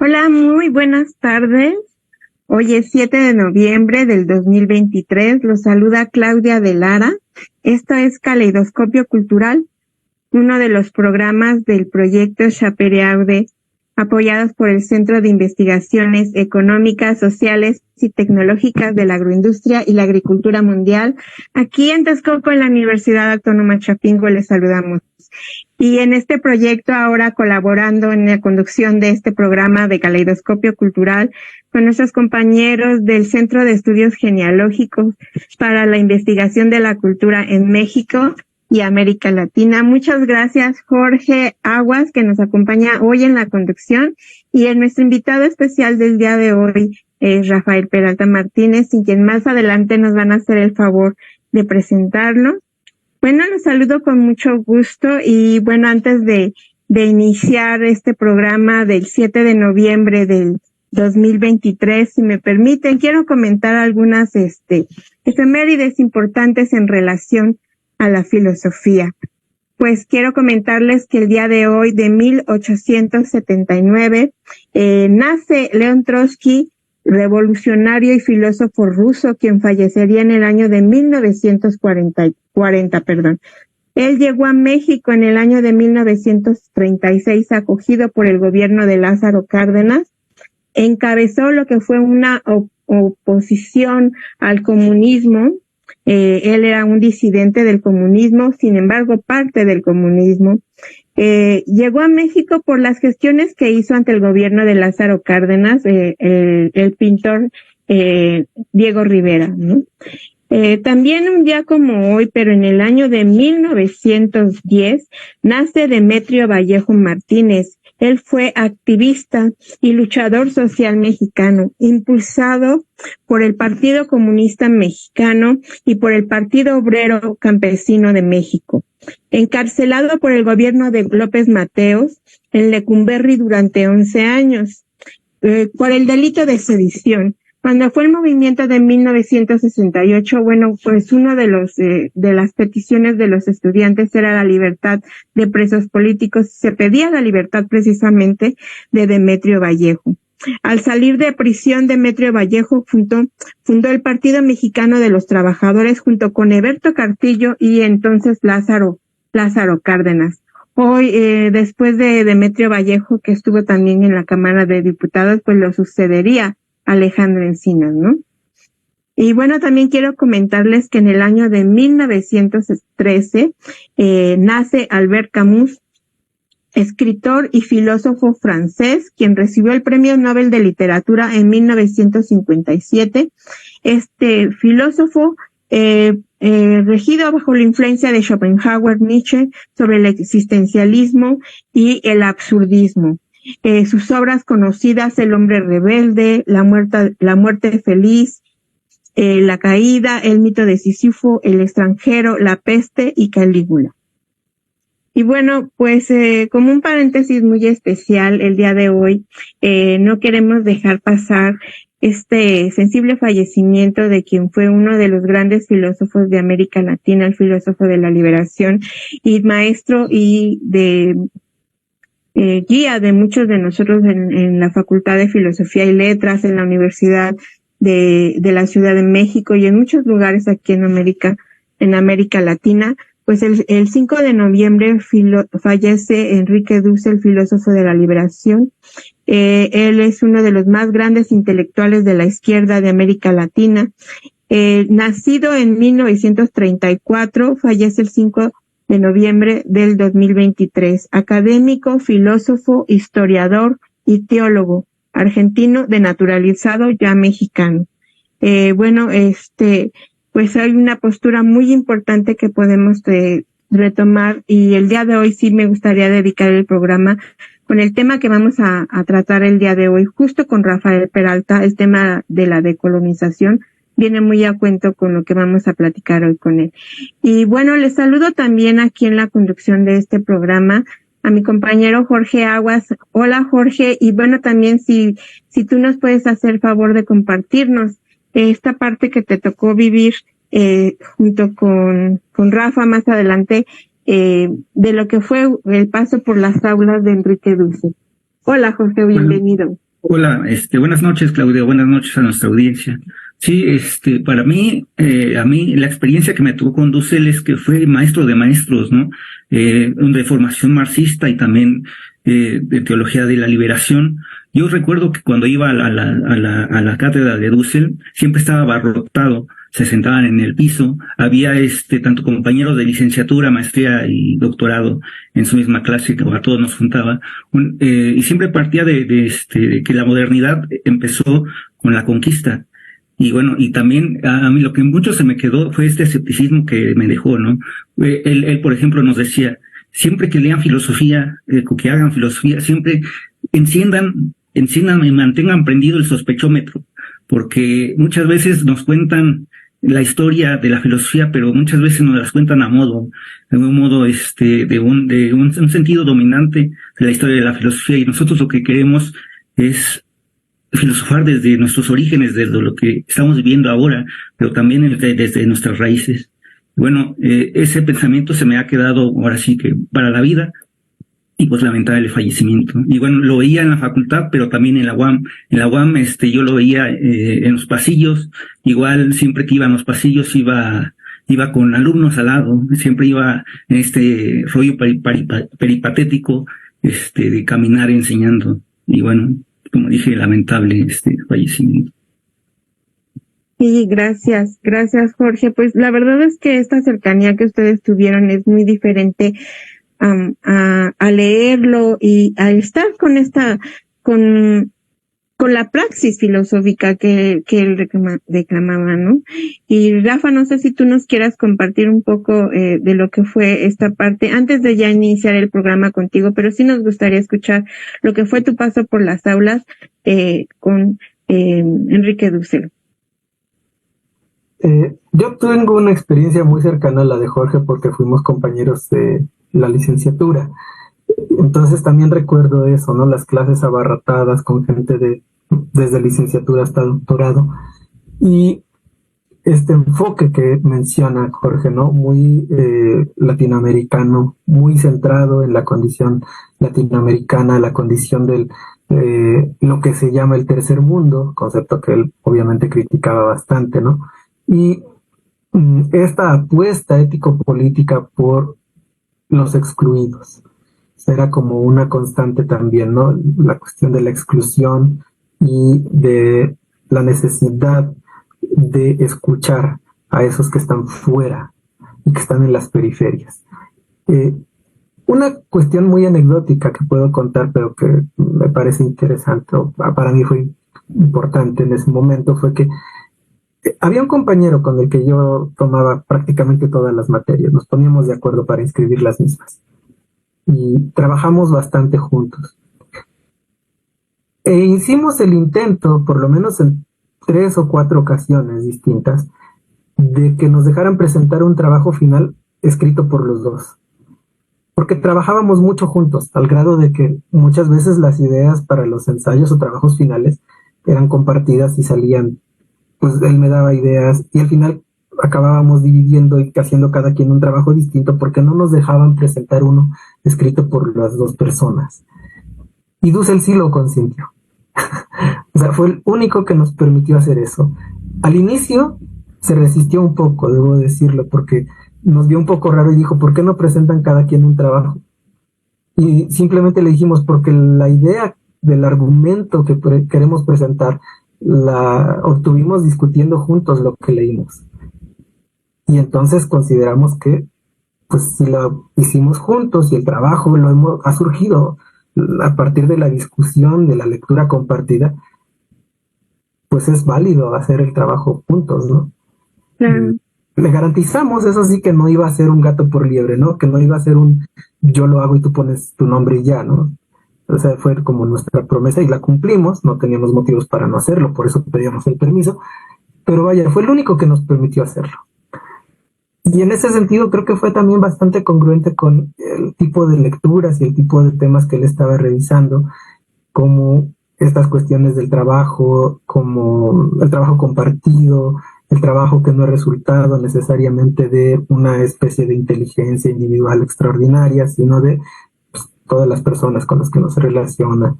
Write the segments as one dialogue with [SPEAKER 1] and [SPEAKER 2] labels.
[SPEAKER 1] Hola, muy buenas tardes. Hoy es 7 de noviembre del 2023. Los saluda Claudia de Lara. Esto es Caleidoscopio Cultural, uno de los programas del proyecto Chapereaude, apoyados por el Centro de Investigaciones Económicas, Sociales y Tecnológicas de la Agroindustria y la Agricultura Mundial. Aquí en Texcoco, en la Universidad Autónoma Chapingo, les saludamos. Y en este proyecto, ahora colaborando en la conducción de este programa de Caleidoscopio Cultural con nuestros compañeros del Centro de Estudios Genealógicos para la Investigación de la Cultura en México y América Latina. Muchas gracias, Jorge Aguas, que nos acompaña hoy en la conducción, y nuestro invitado especial del día de hoy es Rafael Peralta Martínez, sin quien más adelante nos van a hacer el favor de presentarnos. Bueno, los saludo con mucho gusto y bueno, antes de iniciar este programa del 7 de noviembre del 2023, si me permiten, quiero comentar algunas efemérides importantes en relación a la filosofía. Pues quiero comentarles que el día de hoy, de 1879, nace León Trotsky, revolucionario y filósofo ruso, quien fallecería en el año de 1940. Él llegó a México en el año de 1936, acogido por el gobierno de Lázaro Cárdenas. Encabezó lo que fue una oposición al comunismo. Él era un disidente del comunismo, sin embargo, parte del comunismo. Llegó a México por las gestiones que hizo ante el gobierno de Lázaro Cárdenas, el pintor Diego Rivera, ¿no? También un día como hoy, pero en el año de 1910, nace Demetrio Vallejo Martínez. Él fue activista y luchador social mexicano, impulsado por el Partido Comunista Mexicano y por el Partido Obrero Campesino de México. Encarcelado por el gobierno de López Mateos en Lecumberri durante 11 años, por el delito de sedición. Cuando fue el movimiento de 1968, bueno, pues uno de las peticiones de los estudiantes era la libertad de presos políticos. Se pedía la libertad precisamente de Demetrio Vallejo. Al salir de prisión, Demetrio Vallejo fundó el Partido Mexicano de los Trabajadores junto con Heberto Cartillo y entonces Lázaro Cárdenas. Hoy, después de Demetrio Vallejo, que estuvo también en la Cámara de Diputados, pues lo sucedería Alejandro Encinas, ¿no? Y bueno, también quiero comentarles que en el año de 1913 nace Albert Camus, escritor y filósofo francés, quien recibió el Premio Nobel de Literatura en 1957. Este filósofo, regido bajo la influencia de Schopenhauer, Nietzsche, sobre el existencialismo y el absurdismo. Sus obras conocidas: El hombre rebelde, La muerte feliz, La caída, El mito de Sísifo, El extranjero, La peste y Calígula. Y bueno, pues como un paréntesis muy especial el día de hoy, no queremos dejar pasar este sensible fallecimiento de quien fue uno de los grandes filósofos de América Latina, el filósofo de la liberación y maestro y de guía de muchos de nosotros en la Facultad de Filosofía y Letras, en la Universidad de la Ciudad de México y en muchos lugares aquí en América Latina. Pues el 5 de noviembre fallece Enrique Dussel, filósofo de la liberación. Él es uno de los más grandes intelectuales de la izquierda de América Latina. Nacido en 1934, fallece el 5 de noviembre del 2023. Académico, filósofo, historiador y teólogo, argentino de naturalizado ya mexicano. Pues hay una postura muy importante que podemos retomar, y el día de hoy sí me gustaría dedicar el programa con el tema que vamos a tratar el día de hoy, justo con Rafael Peralta. El tema de la decolonización viene muy a cuento con lo que vamos a platicar hoy con él. Y bueno, les saludo también aquí en la conducción de este programa a mi compañero Jorge Aguas. Hola, Jorge. Y bueno, también si tú nos puedes hacer favor de compartirnos esta parte que te tocó vivir junto con Rafa más adelante, de lo que fue el paso por las aulas de Enrique Dussel. Hola, Jorge, bienvenido.
[SPEAKER 2] Hola, buenas noches, Claudia, buenas noches a nuestra audiencia. Sí, para mí, a mí la experiencia que me tocó con Dussel es que fue maestro de maestros, ¿no? De formación marxista y también de teología de la liberación. Yo recuerdo que cuando iba a la cátedra de Dussel, siempre estaba abarrotado, se sentaban en el piso, había tanto compañeros de licenciatura, maestría y doctorado en su misma clase, que a todos nos juntaba, y siempre partía de que la modernidad empezó con la conquista. Y bueno, y también a mí lo que mucho se me quedó fue este escepticismo que me dejó, ¿no? Él, por ejemplo, nos decía, siempre que lean filosofía, que hagan filosofía, siempre enciendan y mantengan prendido el sospechómetro, porque muchas veces nos cuentan la historia de la filosofía, pero muchas veces nos las cuentan de un modo, un sentido dominante de la historia de la filosofía, y nosotros lo que queremos es filosofar desde nuestros orígenes, desde lo que estamos viviendo ahora, pero también desde nuestras raíces. Bueno, ese pensamiento se me ha quedado ahora sí que para la vida, y pues lamentable el fallecimiento. Y bueno, lo veía en la facultad, pero también en la UAM. En la UAM, yo lo veía en los pasillos. Igual siempre que iba en los pasillos iba con alumnos al lado, siempre iba en este rollo peripatético, de caminar enseñando. Y bueno, como dije, lamentable este fallecimiento.
[SPEAKER 1] Sí, gracias Jorge. Pues la verdad es que esta cercanía que ustedes tuvieron es muy diferente a leerlo y a estar con la praxis filosófica que él reclamaba, ¿no? Y Rafa, no sé si tú nos quieras compartir un poco de lo que fue esta parte, antes de ya iniciar el programa contigo, pero sí nos gustaría escuchar lo que fue tu paso por las aulas con Enrique Dussel.
[SPEAKER 3] Yo tengo una experiencia muy cercana a la de Jorge porque fuimos compañeros de la licenciatura. Entonces también recuerdo eso, ¿no? Las clases abarrotadas con gente desde licenciatura hasta doctorado. Y este enfoque que menciona Jorge, ¿no? Muy latinoamericano, muy centrado en la condición latinoamericana, la condición del lo que se llama el tercer mundo, concepto que él obviamente criticaba bastante, ¿no? Y esta apuesta ético-política por los excluidos era como una constante también, ¿no? La cuestión de la exclusión y de la necesidad de escuchar a esos que están fuera y que están en las periferias. Una cuestión muy anecdótica que puedo contar, pero que me parece interesante, o para mí fue importante en ese momento, fue que había un compañero con el que yo tomaba prácticamente todas las materias, nos poníamos de acuerdo para inscribir las mismas y trabajamos bastante juntos. E hicimos el intento, por lo menos en 3 o 4 ocasiones distintas, de que nos dejaran presentar un trabajo final escrito por los dos. Porque trabajábamos mucho juntos, al grado de que muchas veces las ideas para los ensayos o trabajos finales eran compartidas y salían, pues él me daba ideas y al final acabábamos dividiendo y haciendo cada quien un trabajo distinto porque no nos dejaban presentar uno escrito por las dos personas. Y Dussel sí lo consintió. O sea, fue el único que nos permitió hacer eso. Al inicio se resistió un poco, debo decirlo, porque nos vio un poco raro y dijo, ¿por qué no presentan cada quien un trabajo? Y simplemente le dijimos, porque la idea del argumento que queremos presentar la obtuvimos discutiendo juntos lo que leímos. Y entonces consideramos que, pues si lo hicimos juntos y el trabajo ha surgido a partir de la discusión, de la lectura compartida, pues es válido hacer el trabajo juntos, ¿no?
[SPEAKER 1] Claro.
[SPEAKER 3] Le garantizamos, eso sí, que no iba a ser un gato por liebre, ¿no? Que no iba a ser un yo lo hago y tú pones tu nombre y ya, ¿no? O sea, fue como nuestra promesa y la cumplimos, no teníamos motivos para no hacerlo, por eso pedíamos el permiso, pero vaya, fue el único que nos permitió hacerlo. Y en ese sentido creo que fue también bastante congruente con el tipo de lecturas y el tipo de temas que él estaba revisando, como estas cuestiones del trabajo, como el trabajo compartido, el trabajo que no es resultado necesariamente de una especie de inteligencia individual extraordinaria, sino de pues, todas las personas con las que nos relaciona.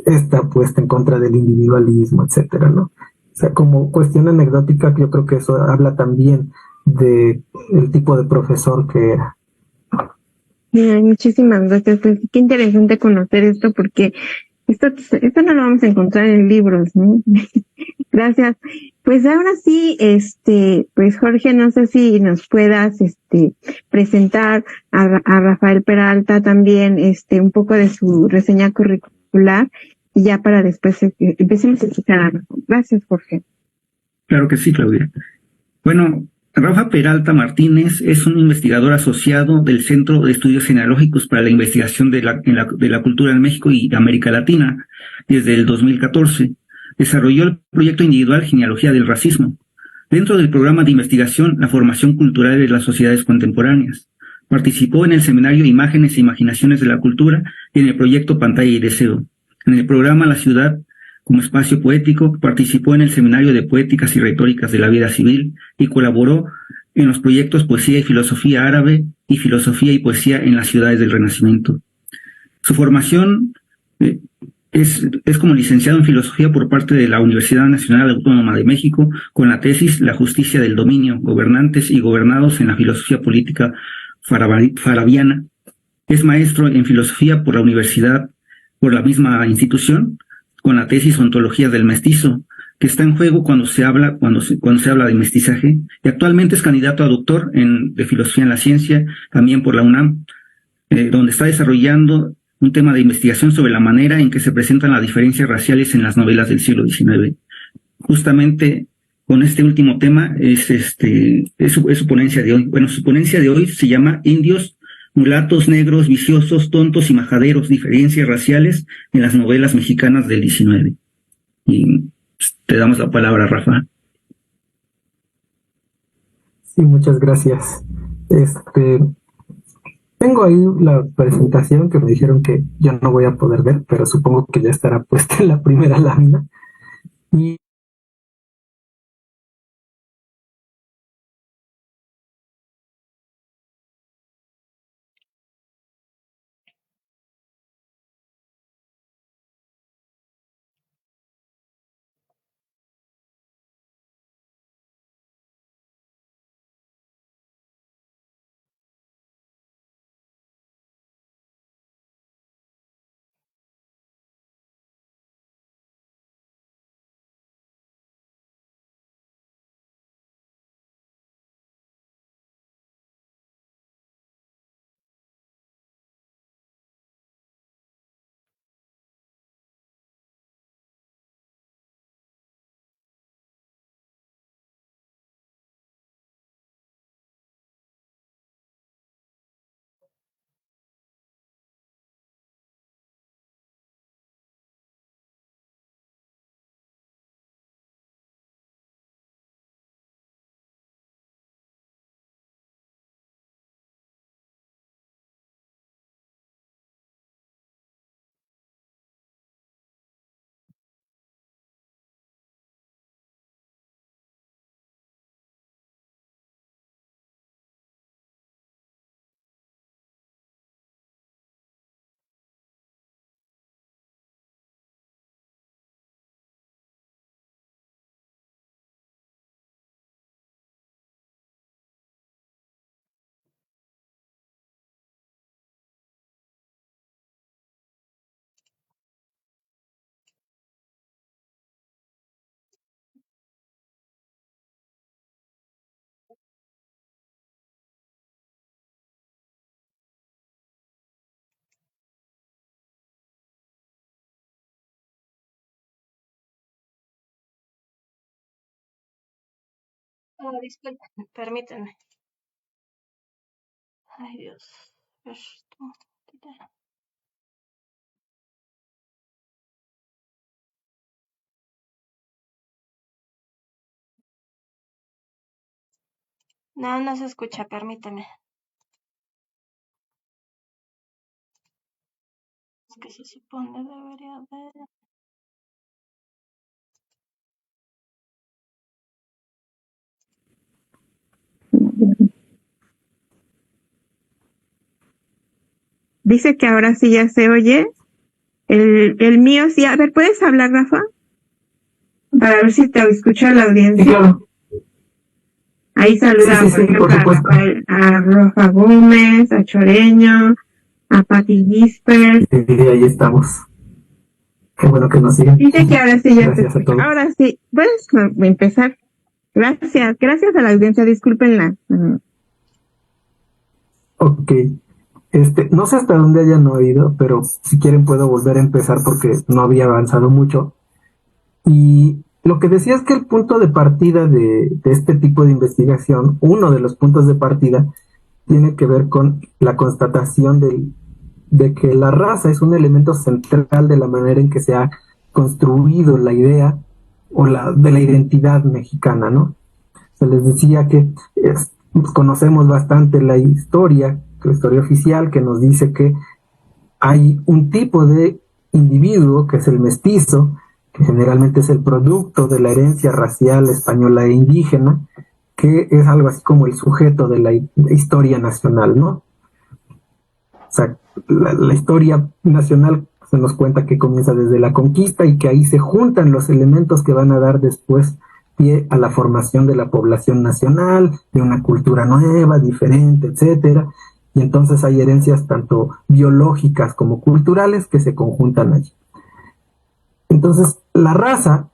[SPEAKER 3] esta puesta en contra del individualismo, etcétera, ¿no? O sea, como cuestión anecdótica, yo creo que eso habla también de el tipo de profesor que era.
[SPEAKER 1] Ay, muchísimas gracias. Pues qué interesante conocer esto porque esto no lo vamos a encontrar en libros, ¿no? Gracias. Pues ahora sí, pues Jorge, no sé si nos puedas, presentar a Rafael Peralta también, un poco de su reseña curricular y ya para después empecemos a escuchar a Rafa. Gracias, Jorge.
[SPEAKER 2] Claro que sí, Claudia. Bueno, Rafa Peralta Martínez es un investigador asociado del Centro de Estudios Genealógicos para la Investigación de la Cultura en México y América Latina desde el 2014. Desarrolló el proyecto individual Genealogía del Racismo, dentro del programa de investigación La Formación Cultural de las Sociedades Contemporáneas. Participó en el seminario Imágenes e Imaginaciones de la Cultura y en el proyecto Pantalla y Deseo. En el programa La Ciudad como espacio poético, participó en el Seminario de Poéticas y Retóricas de la Vida Civil y colaboró en los proyectos Poesía y Filosofía Árabe y Filosofía y Poesía en las Ciudades del Renacimiento. Su formación es como licenciado en Filosofía por parte de la Universidad Nacional Autónoma de México con la tesis La Justicia del Dominio, Gobernantes y Gobernados en la Filosofía Política Farabiana. Es maestro en Filosofía por la misma institución, con la tesis Ontologías del Mestizo, que está en juego cuando se habla de mestizaje, y actualmente es candidato a doctor de Filosofía en la Ciencia, también por la UNAM, donde está desarrollando un tema de investigación sobre la manera en que se presentan las diferencias raciales en las novelas del siglo XIX. Justamente con este último tema es su ponencia de hoy. Bueno, su ponencia de hoy se llama Indios, mulatos, negros, viciosos, tontos y majaderos, diferencias raciales en las novelas mexicanas del XIX. Y te damos la palabra, Rafa.
[SPEAKER 3] Sí, muchas gracias. Tengo ahí la presentación que me dijeron que yo no voy a poder ver, pero supongo que ya estará puesta en la primera lámina. Y
[SPEAKER 4] Disculpen, permítanme. Ay, Dios. No, no se escucha, permítame. Es que se supone debería haber.
[SPEAKER 1] Dice que ahora sí ya se oye. El mío sí. A ver, ¿puedes hablar, Rafa? Para ver si te escucha la audiencia.
[SPEAKER 3] Sí, claro.
[SPEAKER 1] Ahí saluda,
[SPEAKER 3] Sí,
[SPEAKER 1] por ejemplo,
[SPEAKER 3] por
[SPEAKER 1] a
[SPEAKER 3] supuesto.
[SPEAKER 1] Rafael, a Rafa Gómez, a Choreño, a Pati Gisper.
[SPEAKER 3] Y ahí estamos. Qué bueno que nos siguen.
[SPEAKER 1] Dice que ahora sí ya te
[SPEAKER 3] Gracias a
[SPEAKER 1] escucho.
[SPEAKER 3] todos.
[SPEAKER 1] Ahora sí, puedes empezar. Gracias a la audiencia, discúlpenla.
[SPEAKER 3] Ok. No sé hasta dónde hayan oído, pero si quieren puedo volver a empezar porque no había avanzado mucho. Y lo que decía es que el punto de partida de este tipo de investigación, uno de los puntos de partida, tiene que ver con la constatación de que la raza es un elemento central de la manera en que se ha construido la idea de la identidad mexicana, ¿no? Se les decía que conocemos bastante la historia oficial, que nos dice que hay un tipo de individuo que es el mestizo, que generalmente es el producto de la herencia racial española e indígena, que es algo así como el sujeto de la historia nacional, ¿no? O sea, la historia nacional se nos cuenta que comienza desde la conquista y que ahí se juntan los elementos que van a dar después pie a la formación de la población nacional, de una cultura nueva, diferente, etcétera. Y entonces hay herencias tanto biológicas como culturales que se conjuntan allí. Entonces, la raza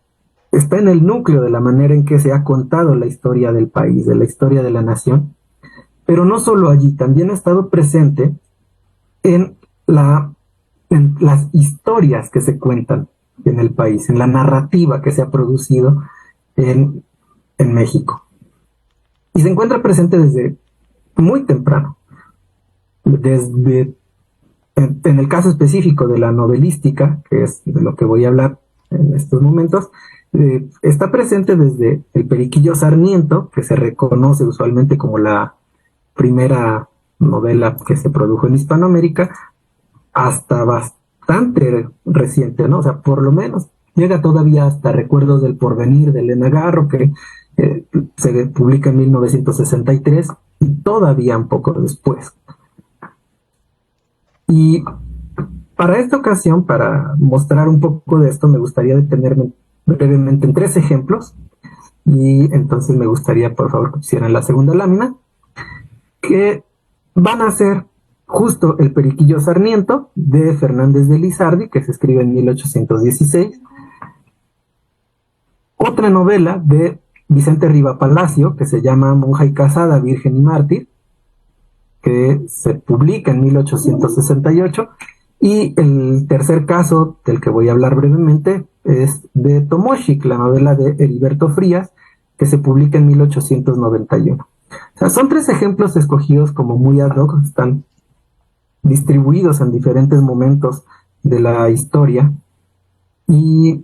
[SPEAKER 3] está en el núcleo de la manera en que se ha contado la historia del país, de la historia de la nación, pero no solo allí, también ha estado presente en las historias que se cuentan en el país, en la narrativa que se ha producido en México. Y se encuentra presente desde muy temprano, desde en el caso específico de la novelística, que es de lo que voy a hablar en estos momentos, está presente desde el Periquillo Sarmiento, que se reconoce usualmente como la primera novela que se produjo en Hispanoamérica, hasta bastante reciente, ¿no? O sea, por lo menos llega todavía hasta Recuerdos del Porvenir de Elena Garro, que se publica en 1963, y todavía un poco después. Y para esta ocasión, para mostrar un poco de esto, me gustaría detenerme brevemente en 3 ejemplos, y entonces me gustaría, por favor, que pusieran la segunda lámina, que van a ser justo El Periquillo Sarmiento, de Fernández de Lizardi, que se escribe en 1816, otra novela de Vicente Riva Palacio, que se llama Monja y Casada, Virgen y Mártir, que se publica en 1868, y el tercer caso del que voy a hablar brevemente es de Tomoshik, la novela de Heriberto Frías, que se publica en 1891. O sea, son 3 ejemplos escogidos como muy ad hoc, están distribuidos en diferentes momentos de la historia, y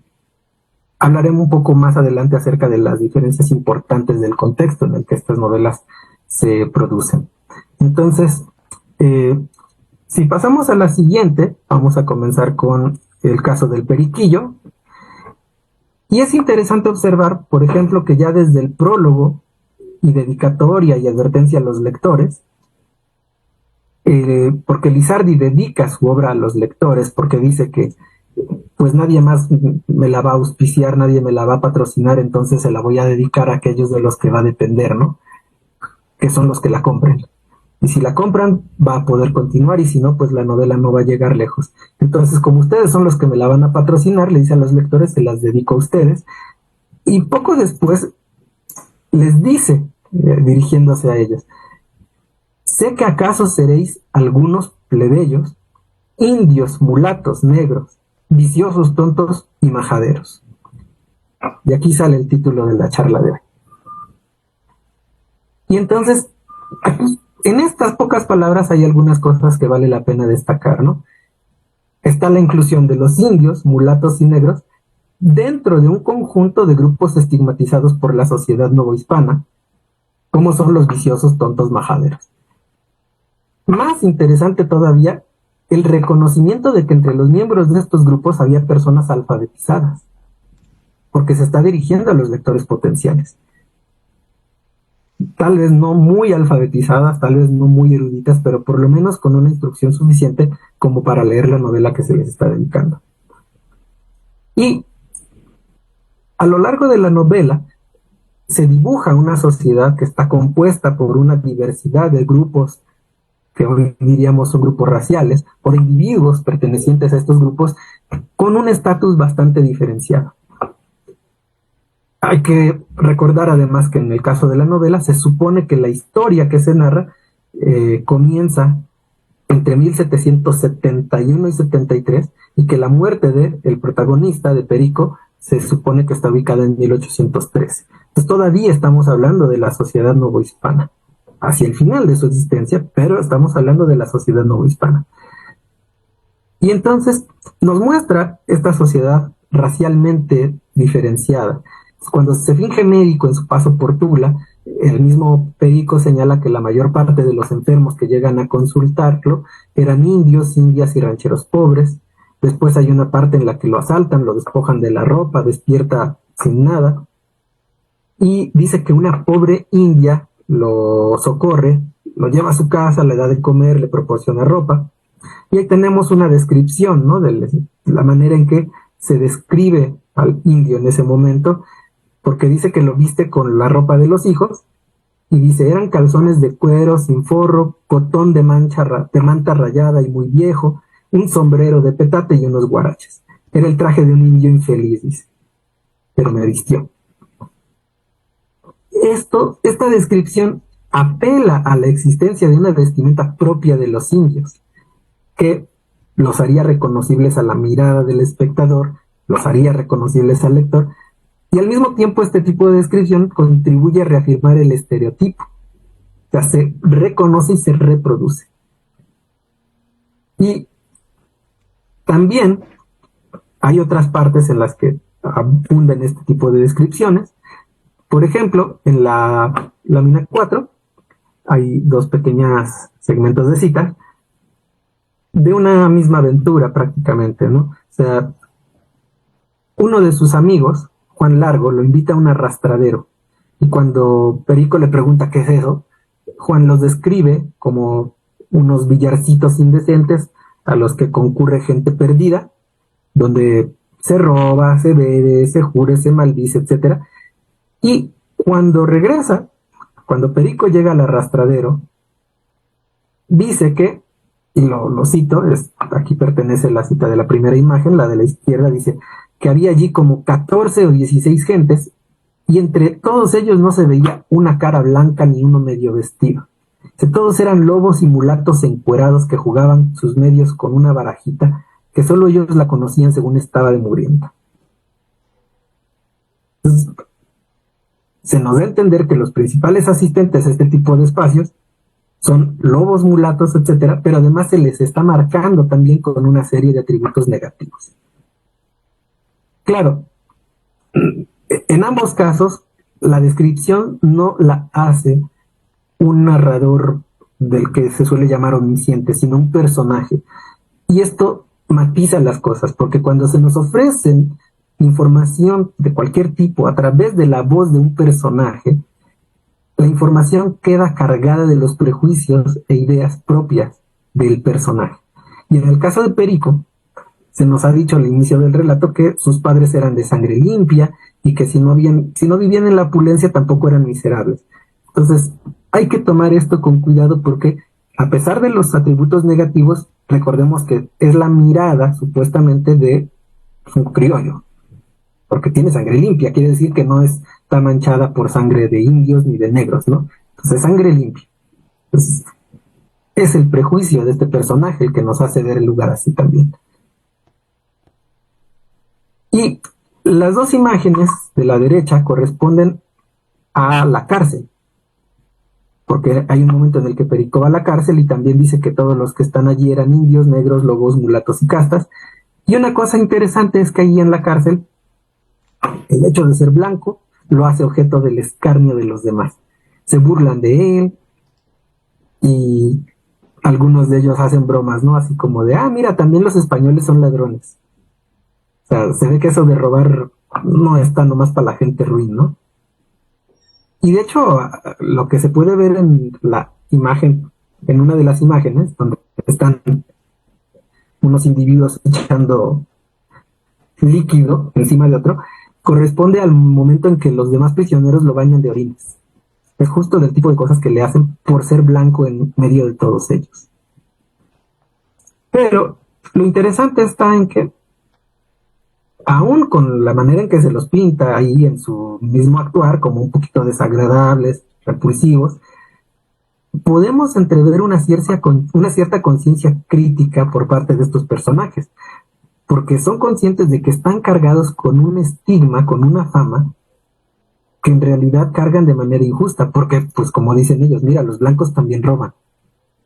[SPEAKER 3] hablaremos un poco más adelante acerca de las diferencias importantes del contexto en el que estas novelas se producen. Entonces, si pasamos a la siguiente, vamos a comenzar con el caso del Periquillo. Y es interesante observar, por ejemplo, que ya desde el prólogo y dedicatoria y advertencia a los lectores, porque Lizardi dedica su obra a los lectores, porque dice que pues nadie más me la va a auspiciar, nadie me la va a patrocinar, entonces se la voy a dedicar a aquellos de los que va a depender, ¿no? Que son los que la compren. Y si la compran, va a poder continuar, y si no, pues la novela no va a llegar lejos. Entonces, como ustedes son los que me la van a patrocinar, le dice a los lectores, se las dedico a ustedes. Y poco después les dice, dirigiéndose a ellos, sé que acaso seréis algunos plebeyos, indios, mulatos, negros, viciosos, tontos y majaderos. Y aquí sale el título de la charla de hoy. Y entonces, aquí, en estas pocas palabras hay algunas cosas que vale la pena destacar, ¿no? Está la inclusión de los indios, mulatos y negros dentro de un conjunto de grupos estigmatizados por la sociedad novohispana, como son los viciosos, tontos, majaderos. Más interesante todavía, el reconocimiento de que entre los miembros de estos grupos había personas alfabetizadas, porque se está dirigiendo a los lectores potenciales. Tal vez no muy alfabetizadas, tal vez no muy eruditas, pero por lo menos con una instrucción suficiente como para leer la novela que se les está dedicando. Y a lo largo de la novela se dibuja una sociedad que está compuesta por una diversidad de grupos que hoy diríamos son grupos raciales, o de individuos pertenecientes a estos grupos con un estatus bastante diferenciado. Hay que recordar además que en el caso de la novela se supone que la historia que se narra comienza entre 1771 y 73 y que la muerte del protagonista, de Perico, se supone que está ubicada en 1813. Entonces todavía estamos hablando de la sociedad novohispana, hacia el final de su existencia, pero estamos hablando de la sociedad novohispana. Y entonces nos muestra esta sociedad racialmente diferenciada. Cuando se finge médico en su paso por Tula, el mismo Perico señala que la mayor parte de los enfermos que llegan a consultarlo eran indios, indias y rancheros pobres. Después hay una parte en la que lo asaltan, lo despojan de la ropa, despierta sin nada. Y dice que una pobre india lo socorre, lo lleva a su casa, le da de comer, le proporciona ropa. Y ahí tenemos una descripción, ¿no?, de la manera en que se describe al indio en ese momento, porque dice que lo viste con la ropa de los hijos, y dice, eran calzones de cuero, sin forro, cotón de manta rayada y muy viejo, un sombrero de petate y unos guaraches. Era el traje de un indio infeliz, dice, pero me vistió. Esta descripción apela a la existencia de una vestimenta propia de los indios, que los haría reconocibles a la mirada del espectador, los haría reconocibles al lector, y al mismo tiempo este tipo de descripción contribuye a reafirmar el estereotipo. O sea, se reconoce y se reproduce. Y también hay otras partes en las que abundan este tipo de descripciones. Por ejemplo, en la lámina 4 hay dos pequeños segmentos de citas de una misma aventura prácticamente, ¿no? O sea, uno de sus amigos, Juan Largo, lo invita a un arrastradero, y cuando Perico le pregunta qué es eso, Juan los describe como unos billarcitos indecentes a los que concurre gente perdida, donde se roba, se bebe, se jure, se maldice, etc. Y cuando regresa, cuando Perico llega al arrastradero, dice que, y lo cito, aquí pertenece la cita de la primera imagen, la de la izquierda, dice que había allí como 14 o 16 gentes, y entre todos ellos no se veía una cara blanca ni uno medio vestido. Que todos eran lobos y mulatos encuerados que jugaban sus medios con una barajita, que solo ellos la conocían según estaba de mugrienta. Entonces, se nos da a entender que los principales asistentes a este tipo de espacios son lobos, mulatos, etcétera, pero además se les está marcando también con una serie de atributos negativos. Claro, en ambos casos, la descripción no la hace un narrador del que se suele llamar omnisciente, sino un personaje. Y esto matiza las cosas, porque cuando se nos ofrecen información de cualquier tipo a través de la voz de un personaje, la información queda cargada de los prejuicios e ideas propias del personaje. Y en el caso de Perico, se nos ha dicho al inicio del relato que sus padres eran de sangre limpia y que si no vivían en la opulencia tampoco eran miserables. Entonces, hay que tomar esto con cuidado porque, a pesar de los atributos negativos, recordemos que es la mirada, supuestamente, de un criollo. Porque tiene sangre limpia, quiere decir que no está manchada por sangre de indios ni de negros, ¿no? Entonces, sangre limpia. Entonces, es el prejuicio de este personaje el que nos hace ver el lugar así también. Y las dos imágenes de la derecha corresponden a la cárcel, porque hay un momento en el que Perico va a la cárcel y también dice que todos los que están allí eran indios, negros, lobos, mulatos y castas. Y una cosa interesante es que allí en la cárcel, el hecho de ser blanco lo hace objeto del escarnio de los demás. Se burlan de él y algunos de ellos hacen bromas, ¿no? Así como de, mira, también los españoles son ladrones. O sea, se ve que eso de robar no está nomás para la gente ruin, ¿no? Y de hecho, lo que se puede ver en la imagen, en una de las imágenes, donde están unos individuos echando líquido encima de otro, corresponde al momento en que los demás prisioneros lo bañan de orines. Es justo el tipo de cosas que le hacen por ser blanco en medio de todos ellos. Pero lo interesante está en que, aún con la manera en que se los pinta ahí en su mismo actuar, como un poquito desagradables, repulsivos, podemos entrever una cierta conciencia crítica por parte de estos personajes, porque son conscientes de que están cargados con un estigma, con una fama, que en realidad cargan de manera injusta, porque, pues como dicen ellos, mira, los blancos también roban.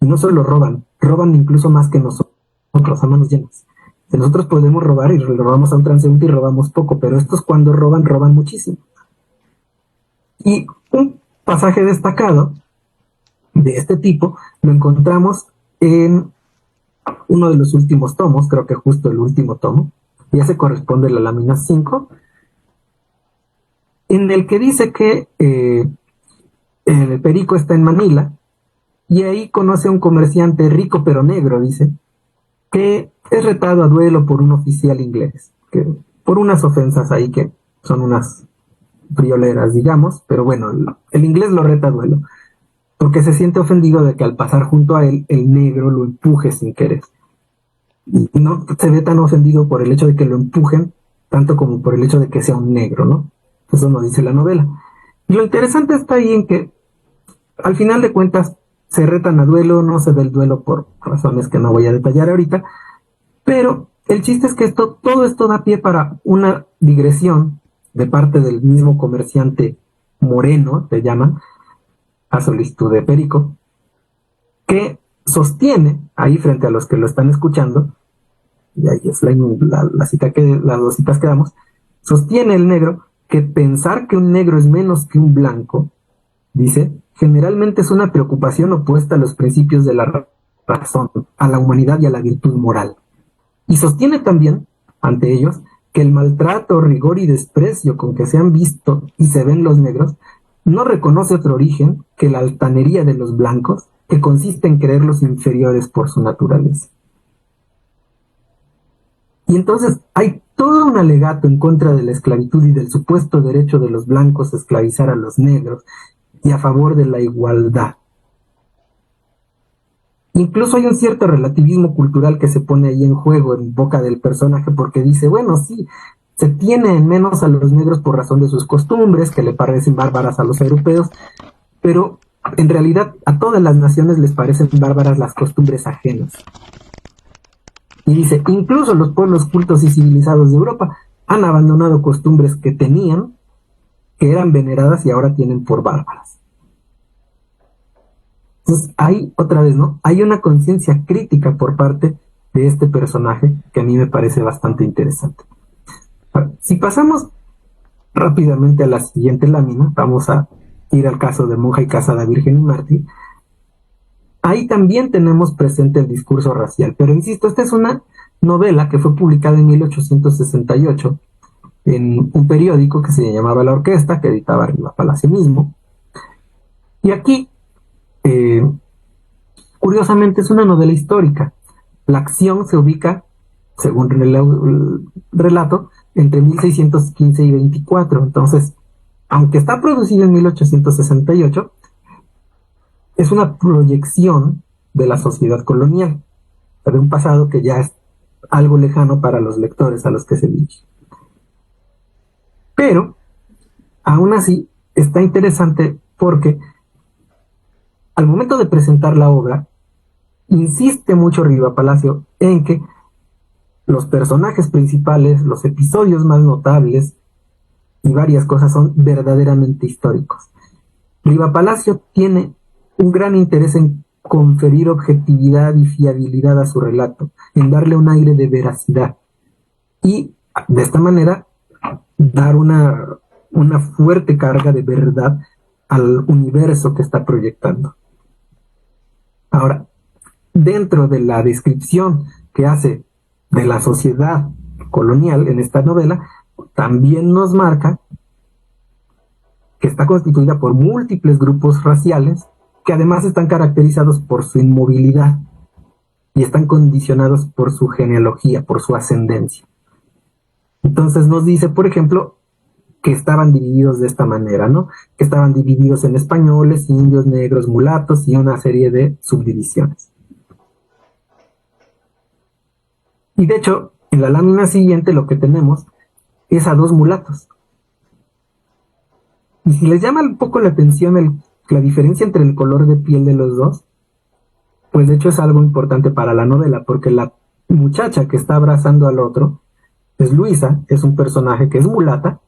[SPEAKER 3] Y no solo roban, roban incluso más que nosotros, a manos llenas. Si nosotros podemos robar y le robamos a un transeúnte y robamos poco, pero estos cuando roban, roban muchísimo. Y un pasaje destacado de este tipo lo encontramos en uno de los últimos tomos, creo que justo el último tomo, ya se corresponde a la lámina 5, en el que dice que el Perico está en Manila y ahí conoce a un comerciante rico pero negro, dice, que es retado a duelo por un oficial inglés, que por unas ofensas ahí que son unas frioleras, digamos, pero bueno, el inglés lo reta a duelo, porque se siente ofendido de que al pasar junto a él, el negro lo empuje sin querer. Y no se ve tan ofendido por el hecho de que lo empujen, tanto como por el hecho de que sea un negro, ¿no? Eso nos dice la novela. Y lo interesante está ahí en que, al final de cuentas, se retan a duelo, no se ve el duelo por razones que no voy a detallar ahorita, pero el chiste es que todo esto da pie para una digresión de parte del mismo comerciante moreno, le llaman, a solicitud de Perico, que sostiene ahí frente a los que lo están escuchando, y ahí es la cita las dos citas que damos, sostiene el negro que pensar que un negro es menos que un blanco, dice, generalmente es una preocupación opuesta a los principios de la razón, a la humanidad y a la virtud moral. Y sostiene también, ante ellos, que el maltrato, rigor y desprecio con que se han visto y se ven los negros no reconoce otro origen que la altanería de los blancos, que consiste en creerlos inferiores por su naturaleza. Y entonces hay todo un alegato en contra de la esclavitud y del supuesto derecho de los blancos a esclavizar a los negros y a favor de la igualdad. Incluso hay un cierto relativismo cultural que se pone ahí en juego en boca del personaje, porque dice, bueno, sí, se tiene en menos a los negros por razón de sus costumbres, que le parecen bárbaras a los europeos, pero en realidad a todas las naciones les parecen bárbaras las costumbres ajenas. Y dice, incluso los pueblos cultos y civilizados de Europa han abandonado costumbres que tenían, que eran veneradas y ahora tienen por bárbaras. Entonces, ahí otra vez, ¿no? Hay una conciencia crítica por parte de este personaje que a mí me parece bastante interesante. Si pasamos rápidamente a la siguiente lámina, vamos a ir al caso de Monja y Casada, Virgen y Mártir. Ahí también tenemos presente el discurso racial, pero insisto, esta es una novela que fue publicada en 1868 en un periódico que se llamaba La Orquesta, que editaba Riva Palacio mismo. Y aquí, curiosamente, es una novela histórica. La acción se ubica, según el relato, entre 1615 y 24. Entonces, aunque está producido en 1868, es una proyección de la sociedad colonial, de un pasado que ya es algo lejano para los lectores a los que se dirige. Pero, aún así, está interesante porque al momento de presentar la obra, insiste mucho Riva Palacio en que los personajes principales, los episodios más notables y varias cosas son verdaderamente históricos. Riva Palacio tiene un gran interés en conferir objetividad y fiabilidad a su relato, en darle un aire de veracidad y de esta manera dar una fuerte carga de verdad al universo que está proyectando. Ahora, dentro de la descripción que hace de la sociedad colonial en esta novela, también nos marca que está constituida por múltiples grupos raciales que además están caracterizados por su inmovilidad. y están condicionados por su genealogía, por su ascendencia. Entonces nos dice, por ejemplo, que estaban divididos de esta manera, ¿no? Que estaban divididos en españoles, indios, negros, mulatos y una serie de subdivisiones. Y de hecho, en la lámina siguiente lo que tenemos es a dos mulatos. Y si les llama un poco la atención la diferencia entre el color de piel de los dos, pues de hecho es algo importante para la novela, porque la muchacha que está abrazando al otro es Luisa, es un personaje que es mulata,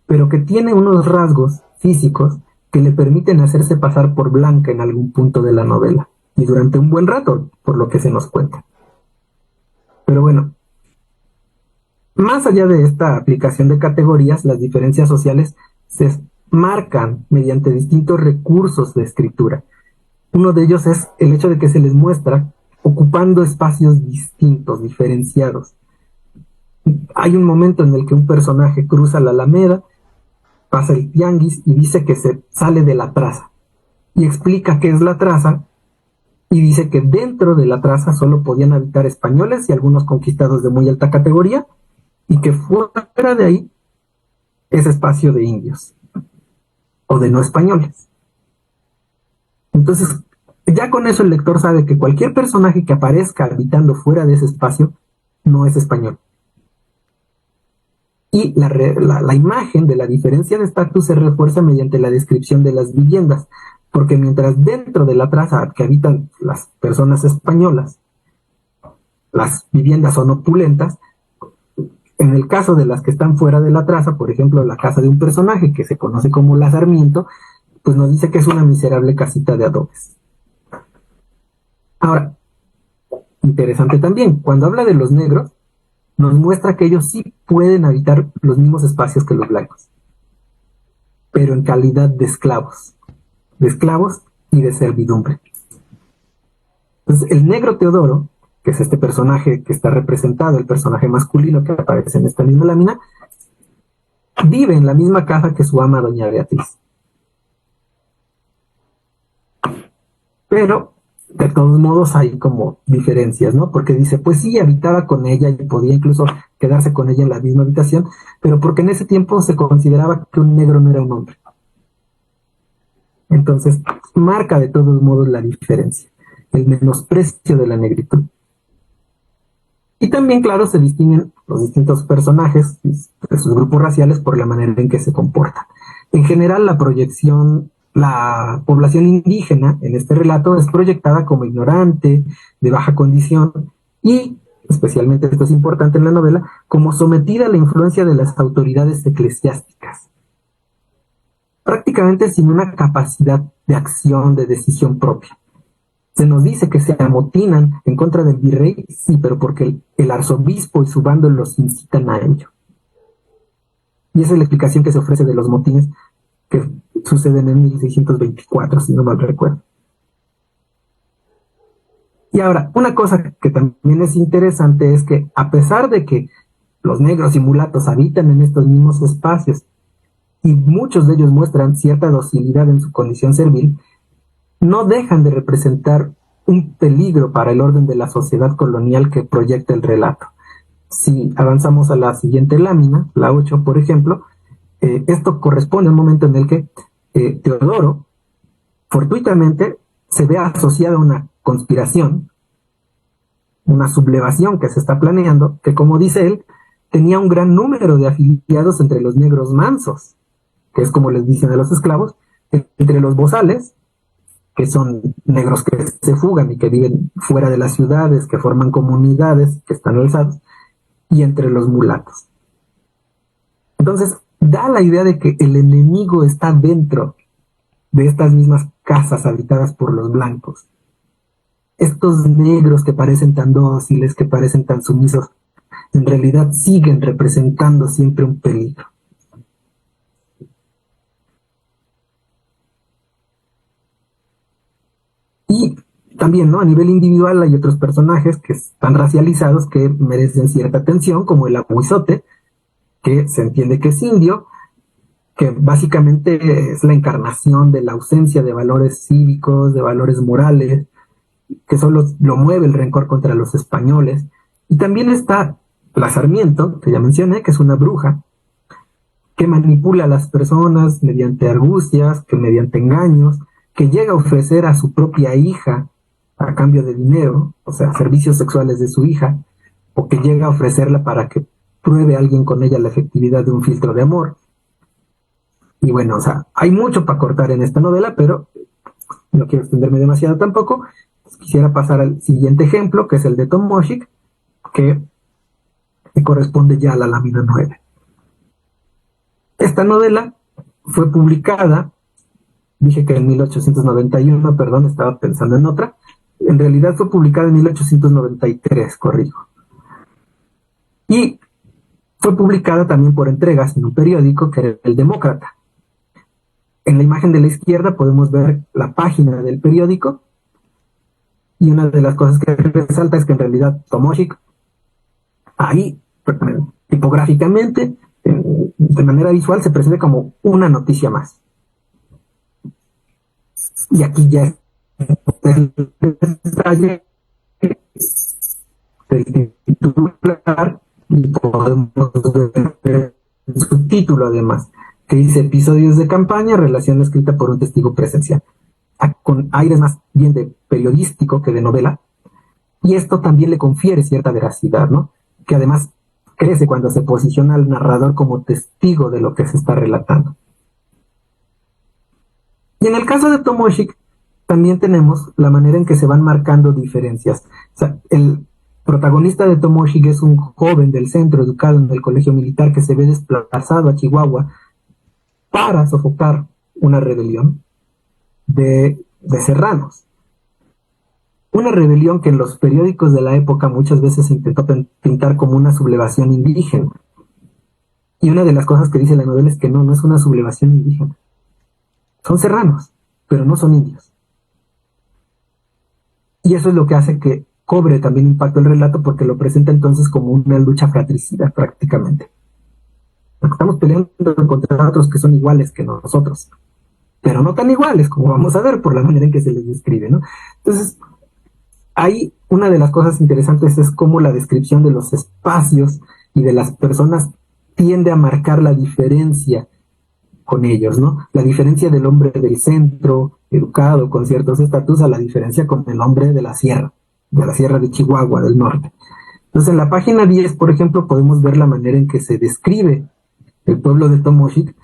[SPEAKER 3] pero que tiene unos rasgos físicos que le permiten hacerse pasar por blanca en algún punto de la novela, y durante un buen rato, por lo que se nos cuenta. Pero bueno, más allá de esta aplicación de categorías, las diferencias sociales se marcan mediante distintos recursos de escritura. Uno de ellos es el hecho de que se les muestra ocupando espacios distintos, diferenciados. Hay un momento en el que un personaje cruza la alameda, pasa el tianguis y dice que se sale de la traza. Y explica qué es la traza y dice que dentro de la traza solo podían habitar españoles y algunos conquistados de muy alta categoría, y que fuera de ahí es espacio de indios o de no españoles. Entonces, ya con eso el lector sabe que cualquier personaje que aparezca habitando fuera de ese espacio no es español. Y la imagen de la diferencia de estatus se refuerza mediante la descripción de las viviendas, porque mientras dentro de la traza que habitan las personas españolas, las viviendas son opulentas, en el caso de las que están fuera de la traza, por ejemplo, la casa de un personaje que se conoce como la Sarmiento, pues nos dice que es una miserable casita de adobes. Ahora, interesante también, cuando habla de los negros, nos muestra que ellos sí pueden habitar los mismos espacios que los blancos, pero en calidad de esclavos y de servidumbre. Entonces, el negro Teodoro, que es este personaje que está representado, el personaje masculino que aparece en esta misma lámina, vive en la misma casa que su ama doña Beatriz. Pero, de todos modos, hay como diferencias, ¿no? Porque dice, pues sí, habitaba con ella y podía incluso quedarse con ella en la misma habitación, pero porque en ese tiempo se consideraba que un negro no era un hombre. Entonces, marca de todos modos la diferencia, el menosprecio de la negritud. Y también, claro, se distinguen los distintos personajes de sus grupos raciales por la manera en que se comportan. En general, la población indígena en este relato es proyectada como ignorante, de baja condición y, especialmente esto es importante en la novela, como sometida a la influencia de las autoridades eclesiásticas. Prácticamente sin una capacidad de acción, de decisión propia. Se nos dice que se amotinan en contra del virrey, sí, pero porque el arzobispo y su bando los incitan a ello. Y esa es la explicación que se ofrece de los motines que suceden en 1624, si no mal recuerdo. Y ahora, una cosa que también es interesante es que, a pesar de que los negros y mulatos habitan en estos mismos espacios, y muchos de ellos muestran cierta docilidad en su condición servil, no dejan de representar un peligro para el orden de la sociedad colonial que proyecta el relato. Si avanzamos a la siguiente lámina, la 8, por ejemplo, esto corresponde a un momento en el que Teodoro, fortuitamente, se ve asociado a una conspiración, una sublevación que se está planeando, que, como dice él, tenía un gran número de afiliados entre los negros mansos, que es como les dicen a los esclavos, entre los bozales, que son negros que se fugan y que viven fuera de las ciudades, que forman comunidades, que están alzados, y entre los mulatos. Entonces, da la idea de que el enemigo está dentro de estas mismas casas habitadas por los blancos. Estos negros que parecen tan dóciles, que parecen tan sumisos, en realidad siguen representando siempre un peligro. Y también, ¿no? A nivel individual hay otros personajes que están racializados que merecen cierta atención, como el Abuizote, que se entiende que es indio, que básicamente es la encarnación de la ausencia de valores cívicos, de valores morales, que solo lo mueve el rencor contra los españoles. Y también está la Sarmiento, que ya mencioné, que es una bruja, que manipula a las personas mediante argucias, que mediante engaños, que llega a ofrecer a su propia hija a cambio de dinero, o sea, servicios sexuales de su hija, o que llega a ofrecerla para que pruebe a alguien con ella la efectividad de un filtro de amor. Y bueno, o sea, hay mucho para cortar en esta novela, pero no quiero extenderme demasiado tampoco. Quisiera pasar al siguiente ejemplo, que es el de Tomoshik, que corresponde ya a la lámina 9. Esta novela fue publicada, dije que en 1891, perdón, estaba pensando en otra, en realidad fue publicada en 1893, corrijo. Y fue publicada también por entregas en un periódico que era El Demócrata. En la imagen de la izquierda podemos ver la página del periódico, y una de las cosas que resalta es que en realidad Tomoshik, ahí, tipográficamente, de manera visual, se presenta como una noticia más. Y aquí ya el detalle del titular, y podemos ver el subtítulo además, que dice episodios de campaña, relación escrita por un testigo presencial, con aires más bien de periodístico que de novela, y esto también le confiere cierta veracidad, ¿no? Que además crece cuando se posiciona al narrador como testigo de lo que se está relatando. Y en el caso de Tomoshik, también tenemos la manera en que se van marcando diferencias. O sea, el protagonista de Tomoshik es un joven del centro educado en el colegio militar que se ve desplazado a Chihuahua para sofocar una rebelión de serranos. Una rebelión que en los periódicos de la época muchas veces se intentó pintar como una sublevación indígena. Y una de las cosas que dice la novela es que no es una sublevación indígena. Son serranos, pero no son indios. Y eso es lo que hace que cobre también impacto el relato, porque lo presenta entonces como una lucha fratricida prácticamente. Porque estamos peleando contra otros que son iguales que nosotros, pero no tan iguales, como vamos a ver por la manera en que se les describe, ¿no? Entonces, ahí una de las cosas interesantes es cómo la descripción de los espacios y de las personas tiende a marcar la diferencia con ellos, ¿no? La diferencia del hombre del centro, educado, con ciertos estatus, a la diferencia con el hombre de la sierra de Chihuahua, del norte. Entonces, en la página 10, por ejemplo, podemos ver la manera en que se describe el pueblo de Tomoshik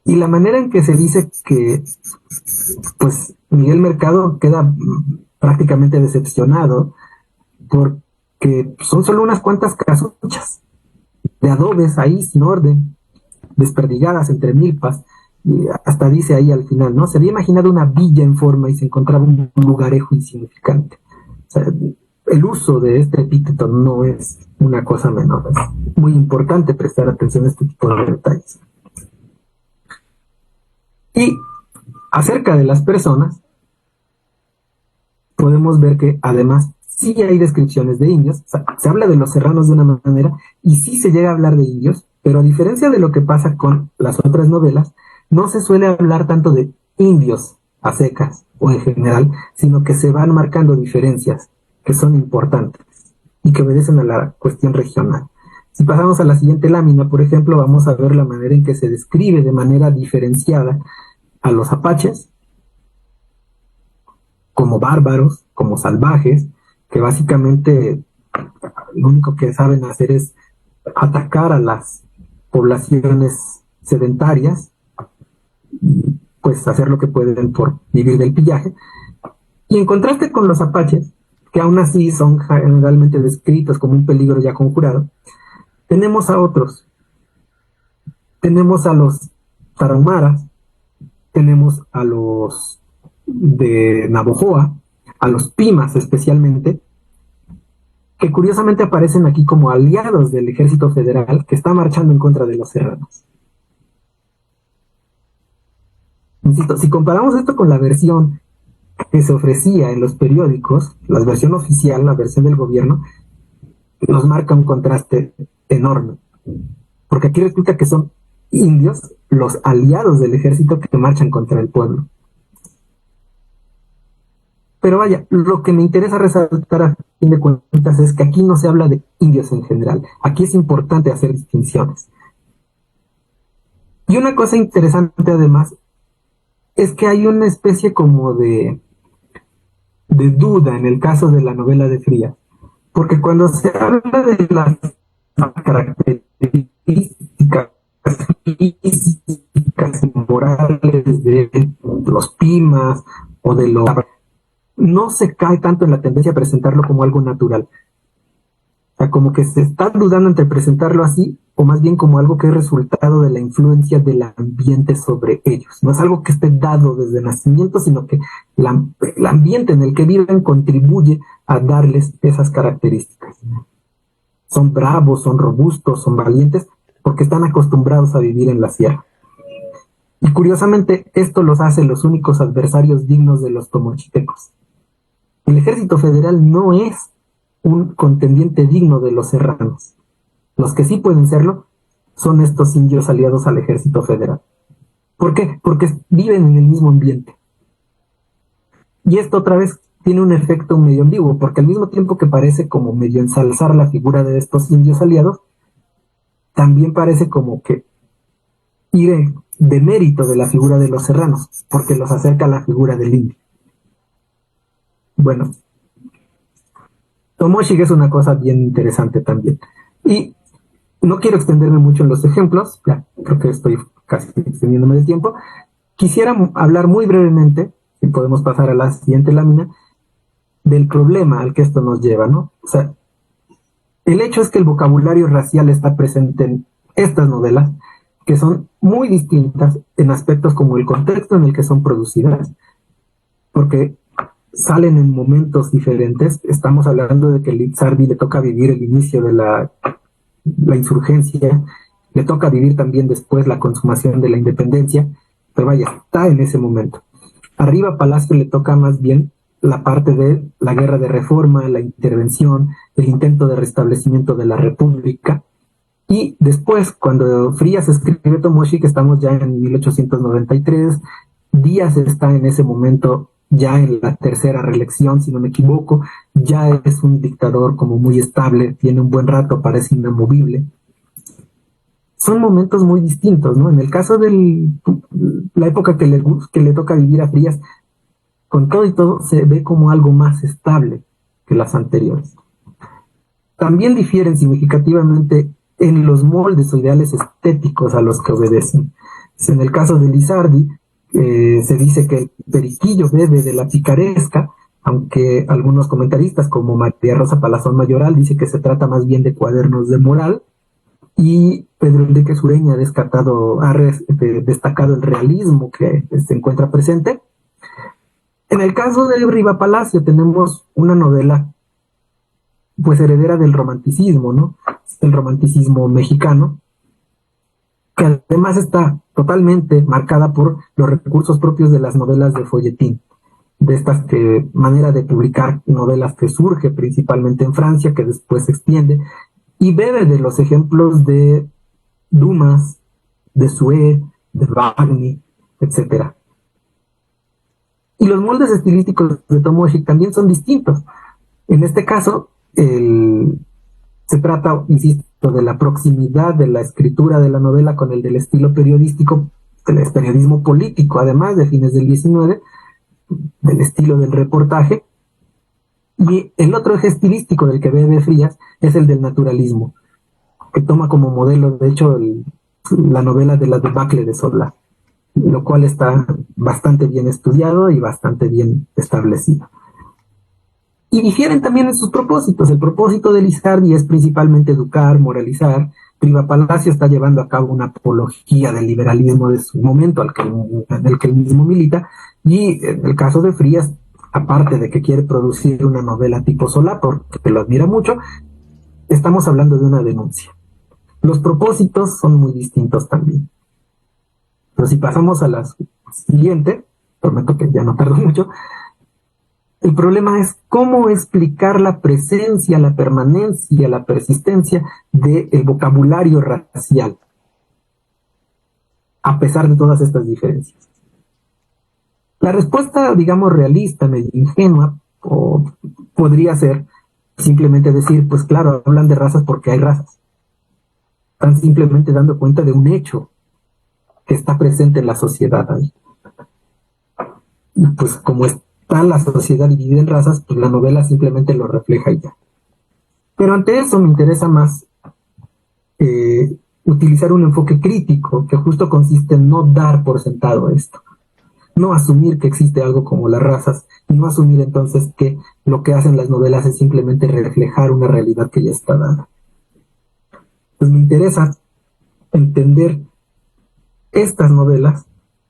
[SPEAKER 3] y la manera en que se dice que, pues, Miguel Mercado queda prácticamente decepcionado porque son solo unas cuantas casuchas de adobes ahí sin orden, desperdigadas entre milpas, y hasta dice ahí al final, ¿no? Se había imaginado una villa en forma y se encontraba un lugarejo insignificante. O sea, el uso de este epíteto no es una cosa menor, es muy importante prestar atención a este tipo de detalles. Y acerca de las personas, podemos ver que además sí hay descripciones de indios, o sea, se habla de los serranos de una manera y sí se llega a hablar de indios, pero a diferencia de lo que pasa con las otras novelas, no se suele hablar tanto de indios a secas o en general, sino que se van marcando diferencias que son importantes y que obedecen a la cuestión regional. Si pasamos a la siguiente lámina, por ejemplo, vamos a ver la manera en que se describe de manera diferenciada a los apaches como bárbaros, como salvajes, que básicamente lo único que saben hacer es atacar a las poblaciones sedentarias y pues hacer lo que pueden por vivir del pillaje. Y en contraste con los apaches, que aún así son generalmente descritos como un peligro ya conjurado, tenemos a otros. Tenemos a los tarahumaras, tenemos a los de Navojoa, a los Pimas especialmente, que curiosamente aparecen aquí como aliados del ejército federal que está marchando en contra de los serranos. Insisto, si comparamos esto con la versión que se ofrecía en los periódicos, la versión oficial, la versión del gobierno, nos marca un contraste enorme, porque aquí resulta que son indios los aliados del ejército que marchan contra el pueblo. Pero vaya, lo que me interesa resaltar a fin de cuentas es que aquí no se habla de indios en general. Aquí es importante hacer distinciones. Y una cosa interesante además es que hay una especie como de duda en el caso de la novela de Frías. Porque cuando se habla de las características físicas y morales de los pimas o de los... no se cae tanto en la tendencia a presentarlo como algo natural. O sea, como que se está dudando entre presentarlo así o más bien como algo que es resultado de la influencia del ambiente sobre ellos. No es algo que esté dado desde nacimiento, sino que el ambiente en el que viven contribuye a darles esas características. Son bravos, son robustos, son valientes, porque están acostumbrados a vivir en la sierra. Y curiosamente, esto los hace los únicos adversarios dignos de los tomochitecos. El ejército federal no es un contendiente digno de los serranos. Los que sí pueden serlo son estos indios aliados al ejército federal. ¿Por qué? Porque viven en el mismo ambiente. Y esto otra vez tiene un efecto medio ambiguo, porque al mismo tiempo que parece como medio ensalzar la figura de estos indios aliados, también parece como que ir de mérito de la figura de los serranos, porque los acerca a la figura del indio. Bueno, Tomoshik es una cosa bien interesante también. Y no quiero extenderme mucho en los ejemplos, ya creo que estoy casi extendiéndome del tiempo. Quisiera hablar muy brevemente, si podemos pasar a la siguiente lámina, del problema al que esto nos lleva, ¿no? O sea, el hecho es que el vocabulario racial está presente en estas novelas, que son muy distintas en aspectos como el contexto en el que son producidas, porque salen en momentos diferentes. Estamos hablando de que Lizardi le toca vivir el inicio de la insurgencia, le toca vivir también después la consumación de la independencia, pero vaya, está en ese momento. Arriba Palacio le toca más bien la parte de la guerra de reforma, la intervención, el intento de restablecimiento de la república, y después, cuando Frías escribe Tomoshik, que estamos ya en 1893, Díaz está en ese momento ya en la tercera reelección, si no me equivoco, ya es un dictador como muy estable, tiene un buen rato, parece inamovible. Son momentos muy distintos, ¿no? En el caso de la época que le toca vivir a Frías, con todo y todo, se ve como algo más estable que las anteriores. También difieren significativamente en los moldes o ideales estéticos a los que obedecen. En el caso de Lizardi, se dice que el periquillo bebe de la picaresca, aunque algunos comentaristas como María Rosa Palazón Mayoral dice que se trata más bien de cuadernos de moral, y Pedro Enrique Sureña ha destacado el realismo que se encuentra presente. En el caso de Riva Palacio tenemos una novela pues heredera del romanticismo, ¿no? El romanticismo mexicano, que además está totalmente marcada por los recursos propios de las novelas de folletín, de esta manera de publicar novelas que surge principalmente en Francia, que después se extiende, y bebe de los ejemplos de Dumas, de Sue, de Wagner, etc. Y los moldes estilísticos de Tomoshik también son distintos. En este caso, se trata, insisto, de la proximidad de la escritura de la novela con el del estilo periodístico, del periodismo político, además de fines del 19, del estilo del reportaje. Y el otro eje estilístico del que bebe Frías es el del naturalismo, que toma como modelo, de hecho, la novela de la debacle de Solá, lo cual está bastante bien estudiado y bastante bien establecido. Y difieren también en sus propósitos. El propósito de Lizardi es principalmente educar, moralizar. Riva Palacio está llevando a cabo una apología del liberalismo de su momento, en el que él mismo milita, y en el caso de Frías, aparte de que quiere producir una novela tipo Solá, porque lo admira mucho, estamos hablando de una denuncia. Los propósitos son muy distintos también. Pero si pasamos a la siguiente, prometo que ya no tardo mucho, el problema es cómo explicar la presencia, la permanencia, la persistencia del vocabulario racial, a pesar de todas estas diferencias. La respuesta, digamos, realista, medio ingenua, o podría ser simplemente decir, pues claro, hablan de razas porque hay razas. Están simplemente dando cuenta de un hecho que está presente en la sociedad ahí. Y pues como está la sociedad dividida en razas, pues la novela simplemente lo refleja y ya. Pero ante eso me interesa más utilizar un enfoque crítico que justo consiste en no dar por sentado esto. No asumir que existe algo como las razas y no asumir entonces que lo que hacen las novelas es simplemente reflejar una realidad que ya está dada. Pues me interesa entender estas novelas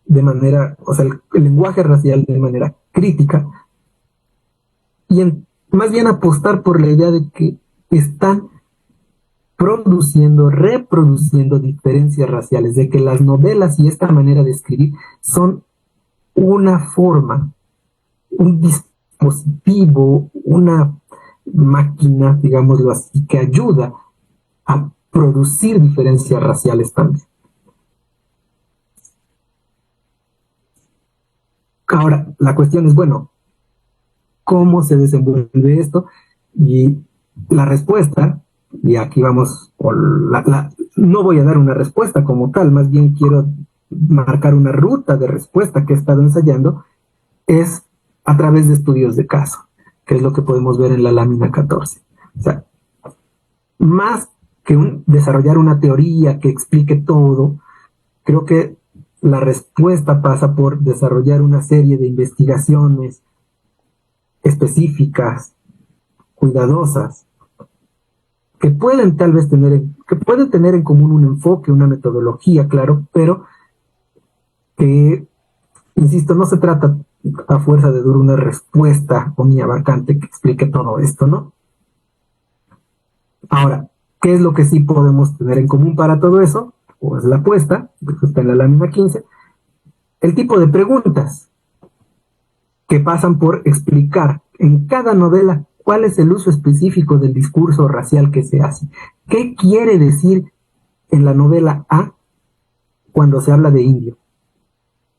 [SPEAKER 3] de manera, o sea, el lenguaje racial de manera crítica y más bien apostar por la idea de que están produciendo, reproduciendo diferencias raciales, de que las novelas y esta manera de escribir son una forma, un dispositivo, una máquina, digámoslo así, que ayuda a producir diferencias raciales también. Ahora, la cuestión es, bueno, ¿cómo se desenvuelve esto? Y la respuesta, y aquí vamos, no voy a dar una respuesta como tal, más bien quiero marcar una ruta de respuesta que he estado ensayando, es a través de estudios de caso, que es lo que podemos ver en la lámina 14. O sea, más que desarrollar una teoría que explique todo, creo que la respuesta pasa por desarrollar una serie de investigaciones específicas, cuidadosas, que pueden tal vez tener en común un enfoque, una metodología, claro, pero que, insisto, no se trata a fuerza de dar una respuesta omniabarcante que explique todo esto, ¿no? Ahora, ¿qué es lo que sí podemos tener en común para todo eso? Pues la apuesta, que está en la lámina 15, el tipo de preguntas que pasan por explicar en cada novela cuál es el uso específico del discurso racial que se hace. ¿Qué quiere decir en la novela A cuando se habla de indio?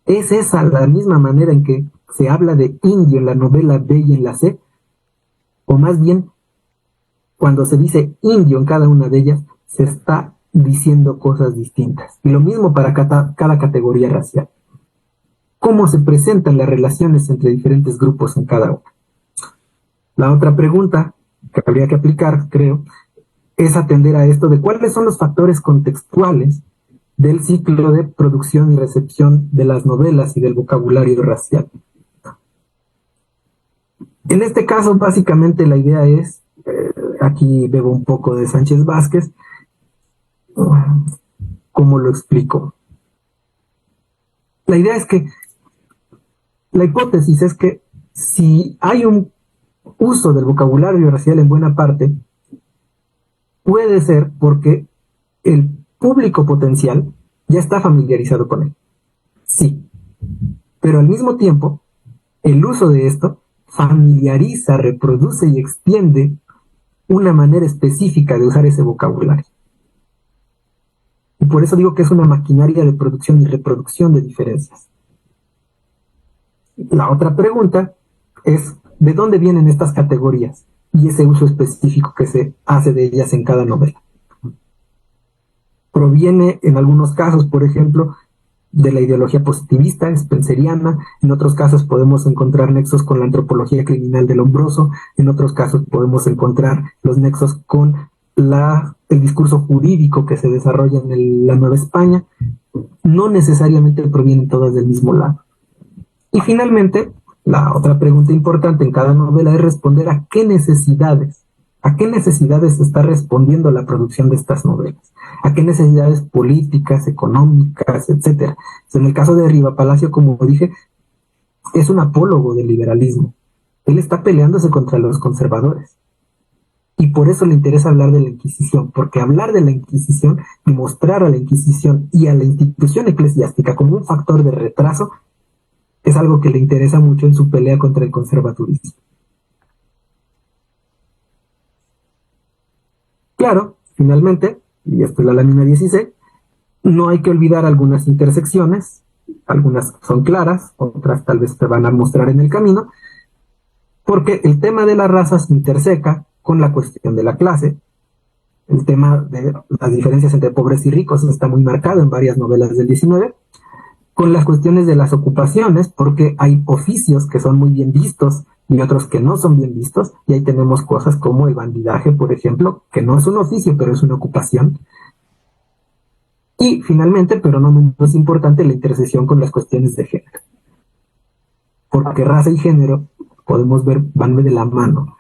[SPEAKER 3] ¿Es esa la misma manera en que se habla de indio en la novela B y en la C? O más bien, cuando se dice indio en cada una de ellas, se está diciendo cosas distintas. Y lo mismo para cada categoría racial. ¿Cómo se presentan las relaciones entre diferentes grupos en cada una? La otra pregunta que habría que aplicar, creo, es atender a esto de cuáles son los factores contextuales del ciclo de producción y recepción de las novelas y del vocabulario racial. En este caso, básicamente la idea es, aquí bebo un poco de Sánchez Vázquez, ¿cómo lo explico? La idea es que, la hipótesis es que si hay un uso del vocabulario racial en buena parte, puede ser porque el público potencial ya está familiarizado con él. Sí, pero al mismo tiempo, el uso de esto familiariza, reproduce y extiende una manera específica de usar ese vocabulario. Y por eso digo que es una maquinaria de producción y reproducción de diferencias. La otra pregunta es, ¿de dónde vienen estas categorías y ese uso específico que se hace de ellas en cada novela? Proviene, en algunos casos, por ejemplo, de la ideología positivista, spenceriana. En otros casos podemos encontrar nexos con la antropología criminal del Lombroso. En otros casos podemos encontrar los nexos con el discurso jurídico que se desarrolla en la Nueva España. No necesariamente provienen todas del mismo lado. Y finalmente, la otra pregunta importante en cada novela es responder a qué necesidades se está respondiendo la producción de estas novelas, a qué necesidades políticas, económicas, etcétera. En el caso de Riva Palacio, como dije, es un apólogo del liberalismo. Él está peleándose contra los conservadores. Y por eso le interesa hablar de la Inquisición, porque hablar de la Inquisición y mostrar a la Inquisición y a la institución eclesiástica como un factor de retraso es algo que le interesa mucho en su pelea contra el conservadurismo. Claro, finalmente, y esto es la lámina 16, no hay que olvidar algunas intersecciones Algunas son claras, otras tal vez te van a mostrar en el camino, porque el tema de la raza se interseca con la cuestión de la clase. El tema de las diferencias entre pobres y ricos está muy marcado en varias novelas del 19, con las cuestiones de las ocupaciones, porque hay oficios que son muy bien vistos y otros que no son bien vistos, y ahí tenemos cosas como el bandidaje, por ejemplo, que no es un oficio, pero es una ocupación. Y finalmente, pero no menos importante, la intersección con las cuestiones de género. Porque raza y género, podemos ver, van de la mano.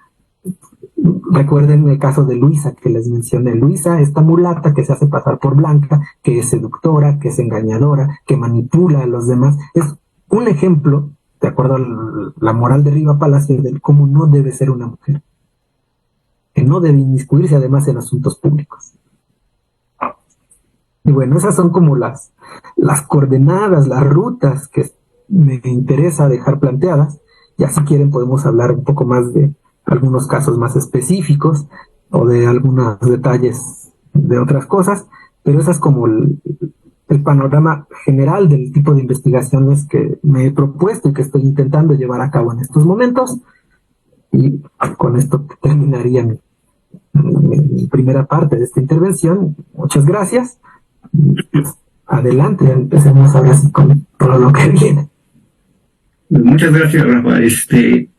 [SPEAKER 3] Recuerden el caso de Luisa que les mencioné. Luisa, esta mulata que se hace pasar por blanca, que es seductora, que es engañadora, que manipula a los demás, es un ejemplo, de acuerdo a la moral de Riva Palacio, de cómo no debe ser una mujer, que no debe inmiscuirse además en asuntos públicos. Y bueno, esas son como las coordenadas, las rutas que me interesa dejar planteadas. Ya si quieren podemos hablar un poco más de algunos casos más específicos o de algunos detalles de otras cosas, pero esa es como el panorama general del tipo de investigaciones que me he propuesto y que estoy intentando llevar a cabo en estos momentos. Y con esto terminaría mi primera parte de esta intervención. Muchas gracias. Pues, adelante, empecemos ahora sí con todo lo que viene.
[SPEAKER 2] Muchas gracias, Rafa.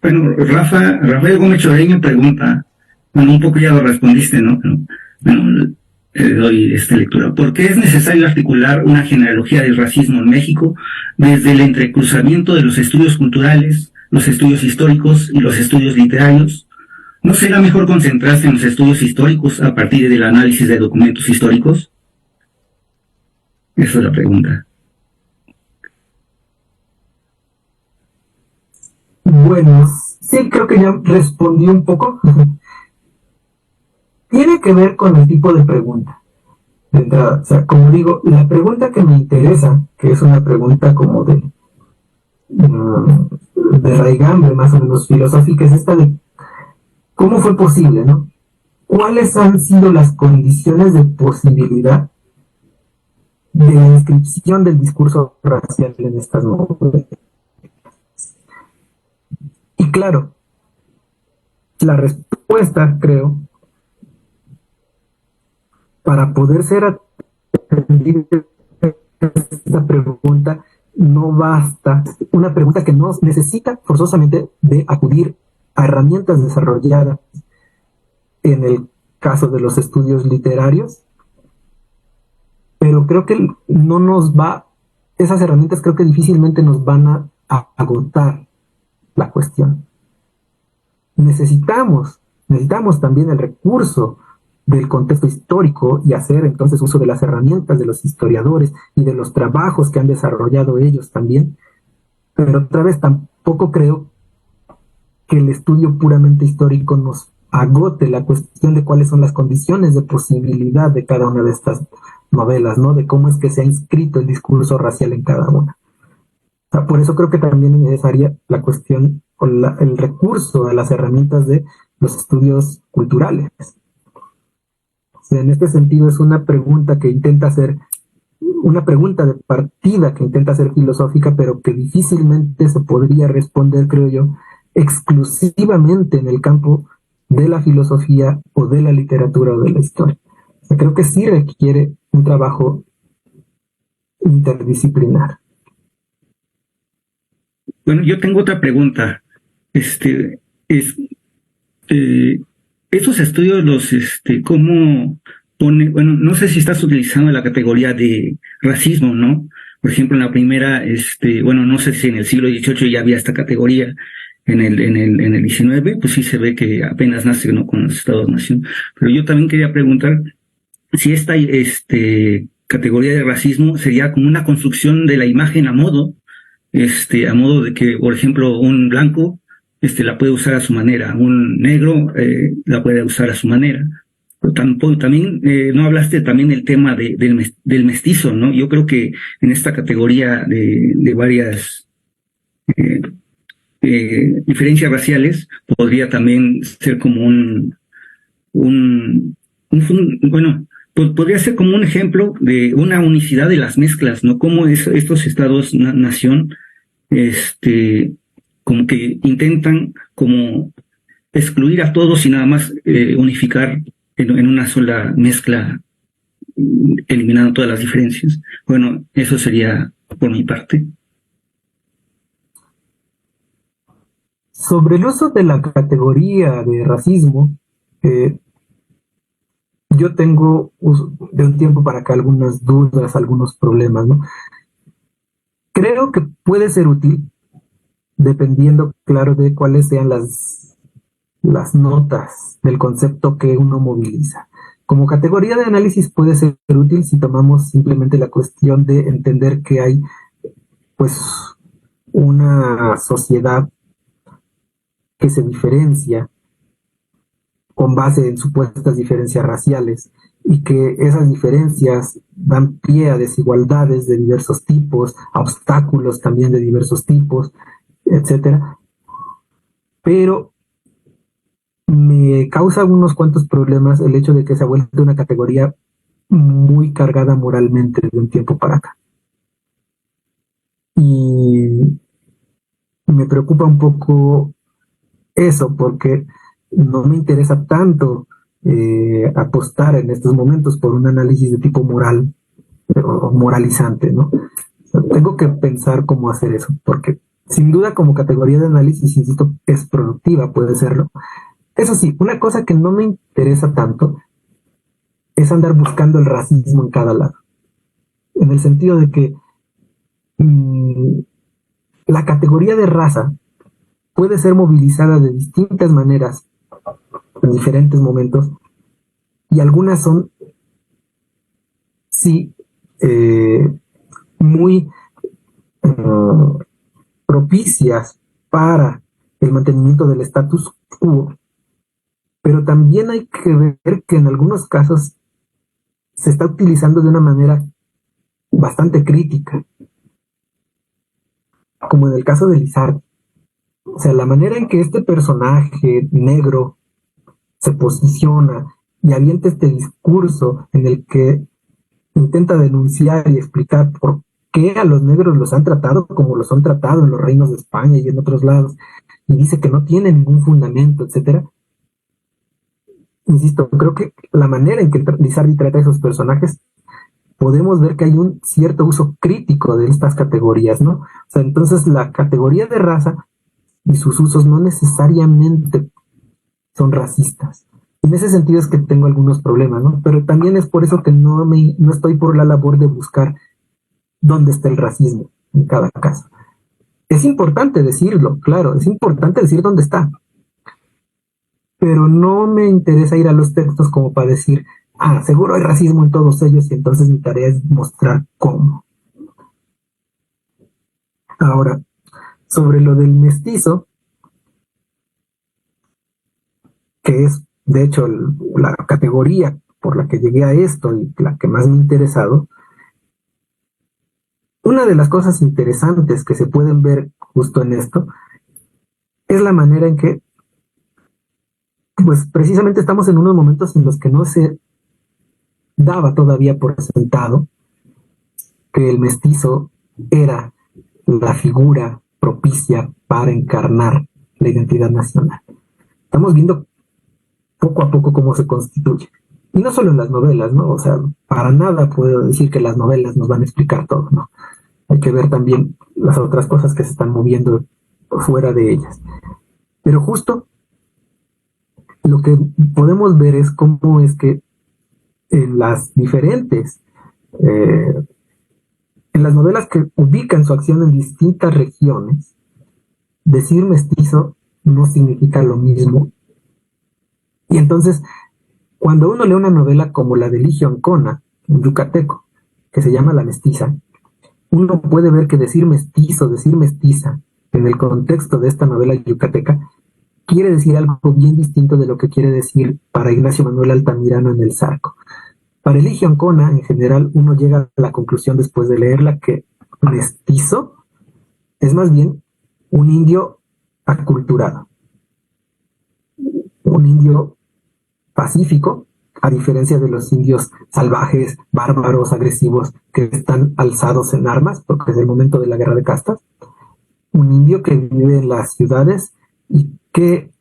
[SPEAKER 2] Bueno, Rafael Gómez Chorey me pregunta, bueno, un poco ya lo respondiste, ¿no? Pero, bueno, doy lectura. ¿Por qué es necesario articular una genealogía del racismo en México desde el entrecruzamiento de los estudios culturales, los estudios históricos y los estudios literarios? ¿No será mejor concentrarse en los estudios históricos a partir del análisis de documentos históricos? Esa es la pregunta.
[SPEAKER 3] Bueno, sí, creo que ya respondí un poco. Tiene que ver con el tipo de pregunta. De entrada, o sea, como digo, la pregunta que me interesa, que es una pregunta como de raigambre más o menos filosófica, es esta de ¿cómo fue posible, no? ¿Cuáles han sido las condiciones de posibilidad de la inscripción del discurso racial en estas novelas? Y claro, la respuesta, creo, para poder ser atendida esta pregunta, no basta, una pregunta que no necesita forzosamente de acudir a herramientas desarrolladas en el caso de los estudios literarios, pero creo que no nos va, esas herramientas creo que difícilmente nos van a agotar la cuestión. Necesitamos también el recurso del contexto histórico y hacer entonces uso de las herramientas de los historiadores y de los trabajos que han desarrollado ellos también, pero otra vez tampoco creo que el estudio puramente histórico nos agote la cuestión de cuáles son las condiciones de posibilidad de cada una de estas novelas, ¿no? De cómo es que se ha inscrito el discurso racial en cada una. O sea, por eso creo que también es necesaria la cuestión o el recurso de las herramientas de los estudios culturales. O sea, en este sentido es una pregunta que intenta ser, una pregunta de partida que intenta ser filosófica, pero que difícilmente se podría responder, creo yo, exclusivamente en el campo de la filosofía o de la literatura o de la historia. O sea, creo que sí requiere un trabajo interdisciplinar.
[SPEAKER 2] Bueno, yo tengo otra pregunta. Esos estudios ¿cómo pone? Bueno, no sé si estás utilizando la categoría de racismo, ¿no? Por ejemplo, en la primera, bueno, no sé si en el siglo XVIII ya había esta categoría, en el XIX, pues sí se ve que apenas nace, ¿no? Con los Estados-nación. Pero yo también quería preguntar si esta, categoría de racismo sería como una construcción de la imagen a modo de que, por ejemplo, un blanco la puede usar a su manera, un negro la puede usar a su manera. Pero también no hablaste también del tema del mestizo, ¿no? Yo creo que en esta categoría de varias diferencias raciales podría también ser como bueno, podría ser como un ejemplo de una unicidad de las mezclas, ¿no? Cómo estos estados-nación, como que intentan como excluir a todos y nada más unificar en una sola mezcla, eliminando todas las diferencias. Bueno, eso sería por mi parte.
[SPEAKER 3] Sobre el uso de la categoría de racismo, yo tengo de un tiempo para acá algunas dudas, algunos problemas, ¿no? Creo que puede ser útil dependiendo, claro, de cuáles sean las notas del concepto que uno moviliza. Como categoría de análisis puede ser útil si tomamos simplemente la cuestión de entender que hay, pues, una sociedad que se diferencia con base en supuestas diferencias raciales y que esas diferencias dan pie a desigualdades de diversos tipos, a obstáculos también de diversos tipos, etcétera. Pero me causa unos cuantos problemas el hecho de que se ha vuelto una categoría muy cargada moralmente de un tiempo para acá. Y me preocupa un poco eso, porque no me interesa tanto apostar en estos momentos por un análisis de tipo moral o moralizante, ¿no? O sea, tengo que pensar cómo hacer eso, porque sin duda como categoría de análisis, insisto, es productiva, puede serlo. Eso sí, una cosa que no me interesa tanto es andar buscando el racismo en cada lado, en el sentido de que la categoría de raza puede ser movilizada de distintas maneras en diferentes momentos y algunas son, sí, muy propicias para el mantenimiento del status quo, pero también hay que ver que en algunos casos se está utilizando de una manera bastante crítica, como en el caso de Lizardi. O sea, la manera en que este personaje negro se posiciona y avienta este discurso en el que intenta denunciar y explicar por qué a los negros los han tratado como los han tratado en los reinos de España y en otros lados, y dice que no tiene ningún fundamento, etcétera. Insisto, creo que la manera en que Lizardi trata a esos personajes, podemos ver que hay un cierto uso crítico de estas categorías, ¿no? O sea, entonces la categoría de raza y sus usos no necesariamente son racistas. En ese sentido es que tengo algunos problemas, ¿no? Pero también es por eso que no estoy por la labor de buscar dónde está el racismo en cada caso. Es importante decirlo, claro, es importante decir dónde está, pero no me interesa ir a los textos como para decir, seguro hay racismo en todos ellos y entonces mi tarea es mostrar cómo. Ahora, sobre lo del mestizo, que es de hecho la categoría por la que llegué a esto y la que más me ha interesado, una de las cosas interesantes que se pueden ver justo en esto es la manera en que, pues precisamente estamos en unos momentos en los que no se daba todavía por sentado que el mestizo era la figura propicia para encarnar la identidad nacional. Estamos viendo poco a poco cómo se constituye. Y no solo en las novelas, ¿no? O sea, para nada puedo decir que las novelas nos van a explicar todo, ¿no? Hay que ver también las otras cosas que se están moviendo fuera de ellas. Pero justo lo que podemos ver es cómo es que en las diferentes, en las novelas que ubican su acción en distintas regiones, decir mestizo no significa lo mismo. Y entonces, cuando uno lee una novela como la de Eligio Ancona, un yucateco, que se llama La Mestiza, uno puede ver que decir mestizo, decir mestiza, en el contexto de esta novela yucateca, quiere decir algo bien distinto de lo que quiere decir para Ignacio Manuel Altamirano en El Zarco. Para Eligio Ancona, en general, uno llega a la conclusión después de leerla que mestizo es más bien un indio aculturado, un indio pacífico a diferencia de los indios salvajes, bárbaros, agresivos, que están alzados en armas, porque es el momento de la guerra de castas, un indio que vive en las ciudades y que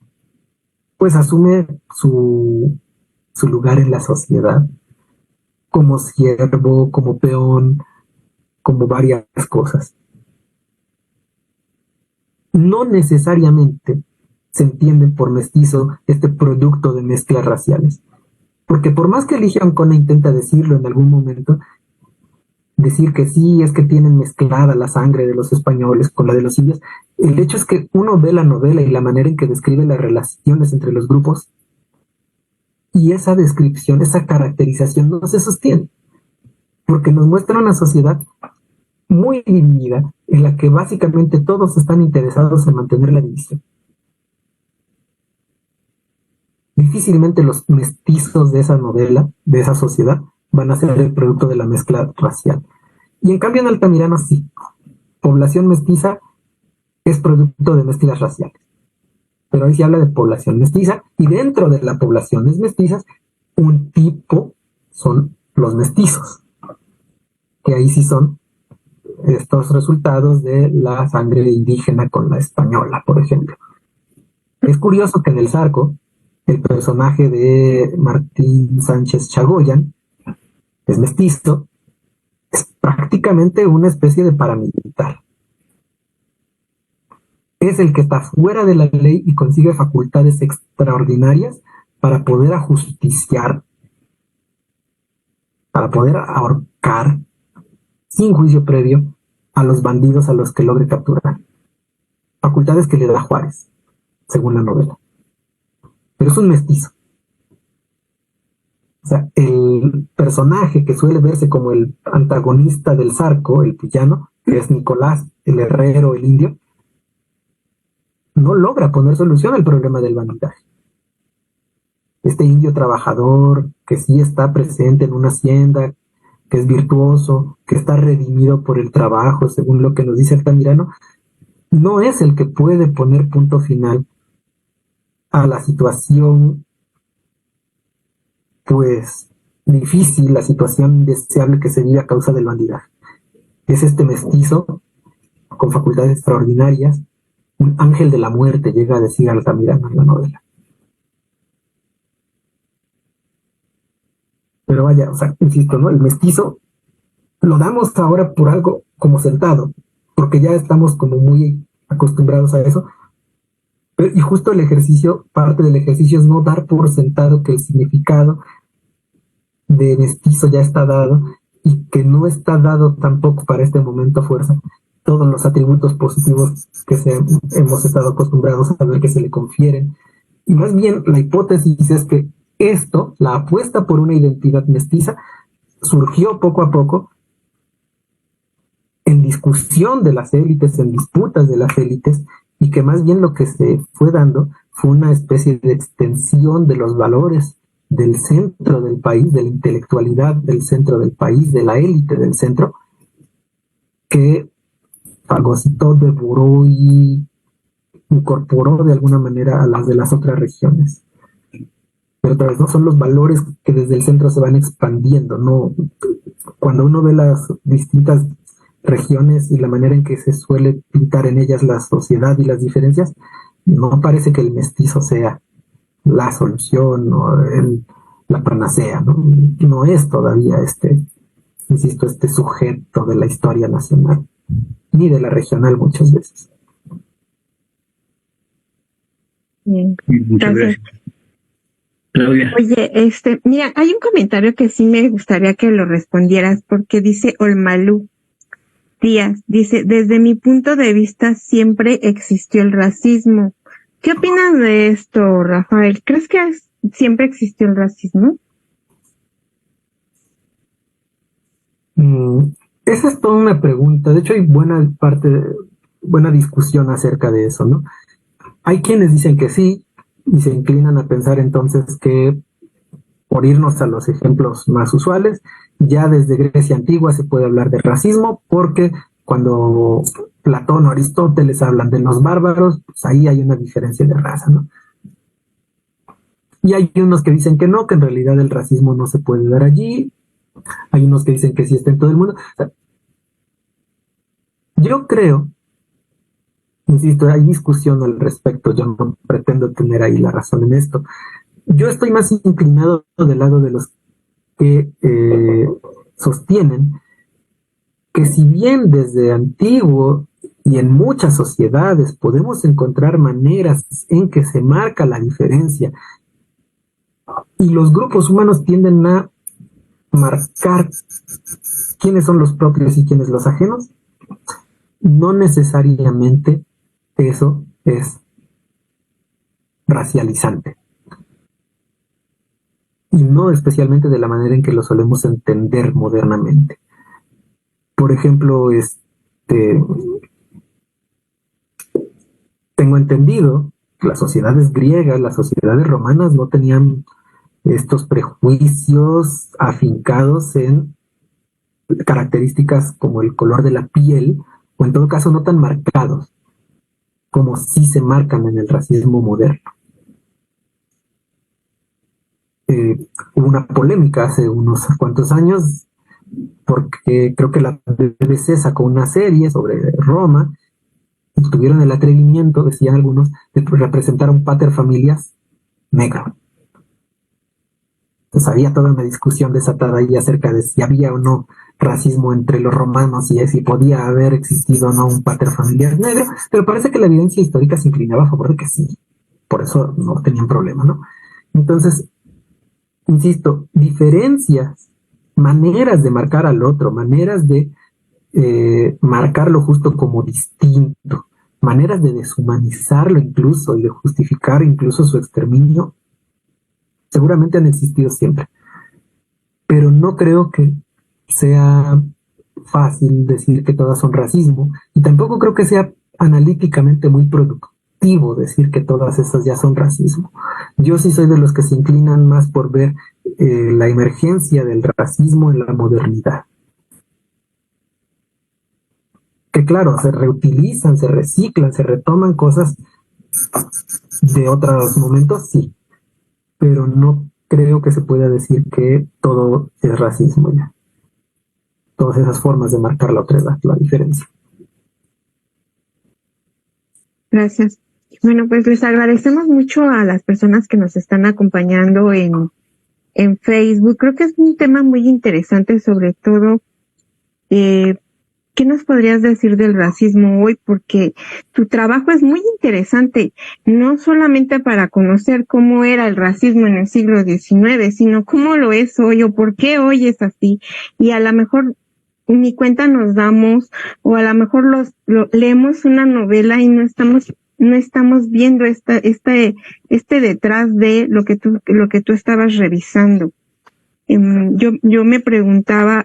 [SPEAKER 3] pues asume su lugar en la sociedad como siervo, como peón, como varias cosas. No necesariamente se entiende por mestizo este producto de mezclas raciales, porque por más que Ligia Ancona intenta decirlo en algún momento, decir que sí, es que tienen mezclada la sangre de los españoles con la de los indios, el hecho es que uno ve la novela y la manera en que describe las relaciones entre los grupos, y esa descripción, esa caracterización no se sostiene, porque nos muestra una sociedad muy dividida, en la que básicamente todos están interesados en mantener la división. Difícilmente los mestizos de esa novela, de esa sociedad, van a ser el producto de la mezcla racial. Y en cambio en Altamirano sí. Población mestiza es producto de mezclas raciales. Pero ahí se habla de población mestiza, y dentro de las poblaciones mestizas, un tipo son los mestizos, que ahí sí son estos resultados de la sangre indígena con la española, por ejemplo. Es curioso que en El Zarco, el personaje de Martín Sánchez Chagoyan es mestizo, es prácticamente una especie de paramilitar. Es el que está fuera de la ley y consigue facultades extraordinarias para poder ajusticiar, para poder ahorcar sin juicio previo a los bandidos a los que logre capturar. Facultades que le da Juárez, según la novela. Pero es un mestizo. O sea, el personaje que suele verse como el antagonista del Zarco, el villano, que es Nicolás, el herrero, el indio, no logra poner solución al problema del bandidaje. Este indio trabajador, que sí está presente en una hacienda, que es virtuoso, que está redimido por el trabajo, según lo que nos dice Altamirano, no es el que puede poner punto final a la situación, pues, difícil, la situación indeseable que se vive a causa del bandidaje. Es este mestizo, con facultades extraordinarias, un ángel de la muerte, llega a decir Altamirano en la novela. Pero vaya, o sea, insisto, ¿no? El mestizo lo damos ahora por algo como sentado, porque ya estamos como muy acostumbrados a eso. Y justo el ejercicio, parte del ejercicio es no dar por sentado que el significado de mestizo ya está dado y que no está dado tampoco para este momento a fuerza todos los atributos positivos que hemos estado acostumbrados a ver que se le confieren. Y más bien la hipótesis es que esto, la apuesta por una identidad mestiza, surgió poco a poco en discusión de las élites, en disputas de las élites, y que más bien lo que se fue dando fue una especie de extensión de los valores del centro del país, de la intelectualidad del centro del país, de la élite del centro, que fagocitó, devoró y incorporó de alguna manera a las de las otras regiones. Pero otra vez, no son los valores que desde el centro se van expandiendo, no. Cuando uno ve las distintas regiones y la manera en que se suele pintar en ellas la sociedad y las diferencias, no parece que el mestizo sea la solución o la panacea, ¿no? No es todavía insisto, este sujeto de la historia nacional, ni de la regional muchas veces.
[SPEAKER 1] Bien.
[SPEAKER 2] Muchas gracias. Claudia.
[SPEAKER 1] Oye, mira, hay un comentario que sí me gustaría que lo respondieras, porque dice Olmalú Díaz, dice, desde mi punto de vista siempre existió el racismo. ¿Qué opinas de esto, Rafael? ¿Crees que siempre existió el racismo?
[SPEAKER 3] Esa es toda una pregunta. De hecho, hay buena discusión acerca de eso, ¿no? Hay quienes dicen que sí, y se inclinan a pensar entonces que, por irnos a los ejemplos más usuales, ya desde Grecia antigua se puede hablar de racismo, porque cuando Platón o Aristóteles hablan de los bárbaros, pues ahí hay una diferencia de raza, ¿no? Y hay unos que dicen que no, que en realidad el racismo no se puede dar allí. Hay unos que dicen que sí está en todo el mundo. O sea, yo creo, insisto, hay discusión al respecto, yo no pretendo tener ahí la razón en esto. Yo estoy más inclinado del lado de los que sostienen que si bien desde antiguo y en muchas sociedades podemos encontrar maneras en que se marca la diferencia y los grupos humanos tienden a marcar quiénes son los propios y quiénes los ajenos, no necesariamente eso es racializante. Y no especialmente de la manera en que lo solemos entender modernamente. Por ejemplo, tengo entendido que las sociedades griegas, las sociedades romanas no tenían estos prejuicios afincados en características como el color de la piel, o en todo caso no tan marcados como sí se marcan en el racismo moderno. Hubo una polémica hace unos cuantos años porque creo que la BBC sacó una serie sobre Roma y tuvieron el atrevimiento, decían algunos, de representar a un pater familias negro. Entonces había toda una discusión desatada ahí acerca de si había o no racismo entre los romanos y si podía haber existido o no un pater familias negro, pero parece que la evidencia histórica se inclinaba a favor de que sí. Por eso no tenían problema, ¿no? Entonces, insisto, diferencias, maneras de marcar al otro, maneras de marcarlo justo como distinto, maneras de deshumanizarlo incluso y de justificar incluso su exterminio, seguramente han existido siempre. Pero no creo que sea fácil decir que todas son racismo y tampoco creo que sea analíticamente muy productivo decir que todas esas ya son racismo. Yo sí soy de los que se inclinan más por ver la emergencia del racismo en la modernidad. Que claro, se reutilizan, se reciclan, se retoman cosas de otros momentos, sí, pero no creo que se pueda decir que todo es racismo ya. Todas esas formas de marcar la otredad, la diferencia.
[SPEAKER 1] Gracias. Bueno, pues les agradecemos mucho a las personas que nos están acompañando en Facebook. Creo que es un tema muy interesante, sobre todo, ¿qué nos podrías decir del racismo hoy? Porque tu trabajo es muy interesante, no solamente para conocer cómo era el racismo en el siglo XIX, sino cómo lo es hoy o por qué hoy es así. Y a lo mejor ni cuenta nos damos, o a lo mejor leemos una novela y no estamos viendo este detrás de lo que tú estabas revisando. Yo me preguntaría,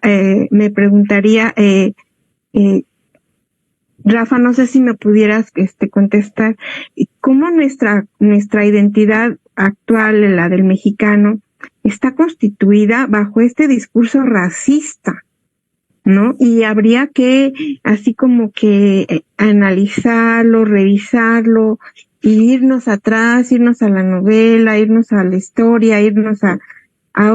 [SPEAKER 1] Rafa, no sé si me pudieras contestar, ¿cómo nuestra identidad actual, la del mexicano, está constituida bajo este discurso racista, ¿no? Y habría que, así como que analizarlo, revisarlo, y irnos atrás, irnos a la novela, irnos a la historia, irnos a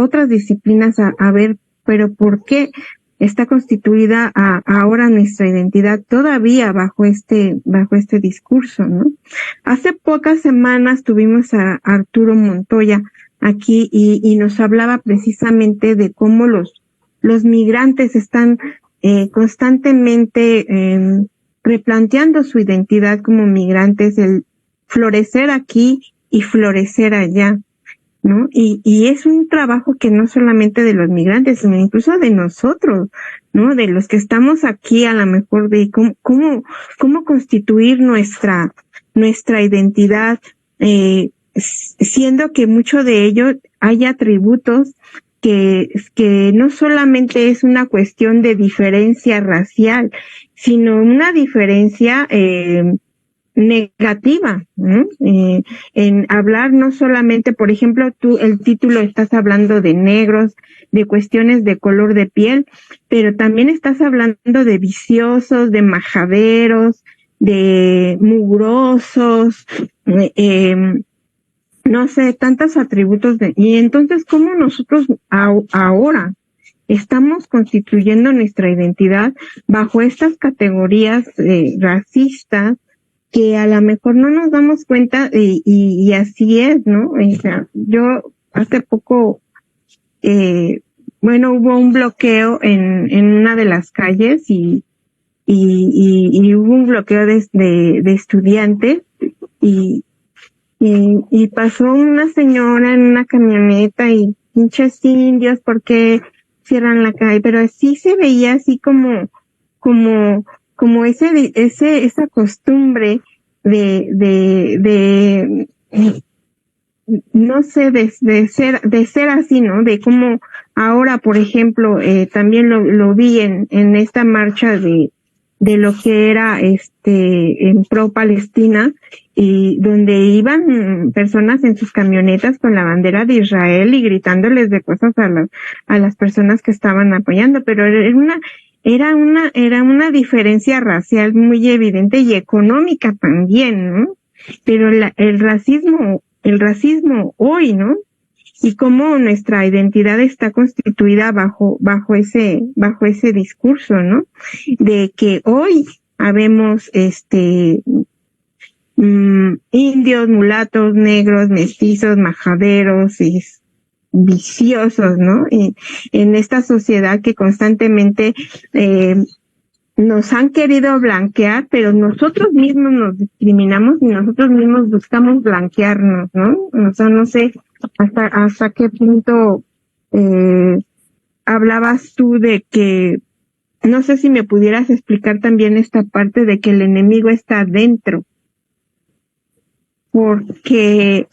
[SPEAKER 1] otras disciplinas a ver, pero ¿por qué está constituida ahora nuestra identidad todavía bajo este discurso, ¿no? Hace pocas semanas tuvimos a Arturo Montoya aquí y nos hablaba precisamente de cómo los migrantes están constantemente replanteando su identidad como migrantes, el florecer aquí y florecer allá, ¿no? Y es un trabajo que no solamente de los migrantes, sino incluso de nosotros, ¿no? De los que estamos aquí, a lo mejor de cómo constituir nuestra identidad, siendo que mucho de ello hay atributos que no solamente es una cuestión de diferencia racial, sino una diferencia negativa, ¿no? En hablar no solamente, por ejemplo, el título estás hablando de negros, de cuestiones de color de piel, pero también estás hablando de viciosos, de majaderos, de mugrosos, no sé, tantos atributos y entonces cómo nosotros ahora estamos constituyendo nuestra identidad bajo estas categorías racistas que a lo mejor no nos damos cuenta y así es, ¿no? O sea, yo hace poco, hubo un bloqueo en una de las calles y hubo un bloqueo de estudiantes y, y pasó una señora en una camioneta y pinches indios, ¿por qué cierran la calle? Pero así se veía así como esa costumbre de no sé, de ser así, ¿no? De cómo ahora, por ejemplo, también lo vi en esta marcha de lo que era en pro Palestina, y donde iban personas en sus camionetas con la bandera de Israel y gritándoles de cosas a las personas que estaban apoyando, pero era una diferencia racial muy evidente y económica también, ¿no? Pero el racismo hoy, ¿no? Y cómo nuestra identidad está constituida bajo ese discurso, ¿no? De que hoy habemos indios, mulatos, negros, mestizos, majaderos y viciosos, ¿no? Y en esta sociedad que constantemente nos han querido blanquear, pero nosotros mismos nos discriminamos y nosotros mismos buscamos blanquearnos, ¿no? O sea, no sé hasta qué punto hablabas tú de que, no sé si me pudieras explicar también esta parte de que el enemigo está dentro, porque,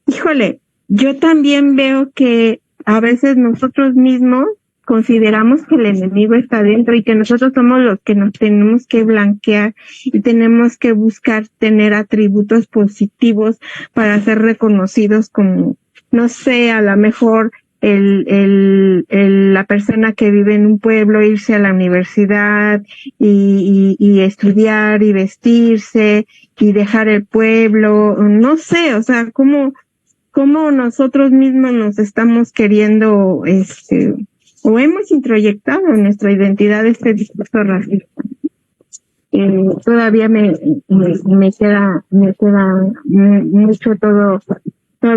[SPEAKER 1] híjole, yo también veo que a veces nosotros mismos consideramos que el enemigo está dentro y que nosotros somos los que nos tenemos que blanquear y tenemos que buscar tener atributos positivos para ser reconocidos como, no sé, a lo mejor la persona que vive en un pueblo, irse a la universidad y estudiar y vestirse y dejar el pueblo, no sé, o sea, cómo nosotros mismos nos estamos queriendo o hemos introyectado en nuestra identidad este discurso racista. Todavía me queda mucho todo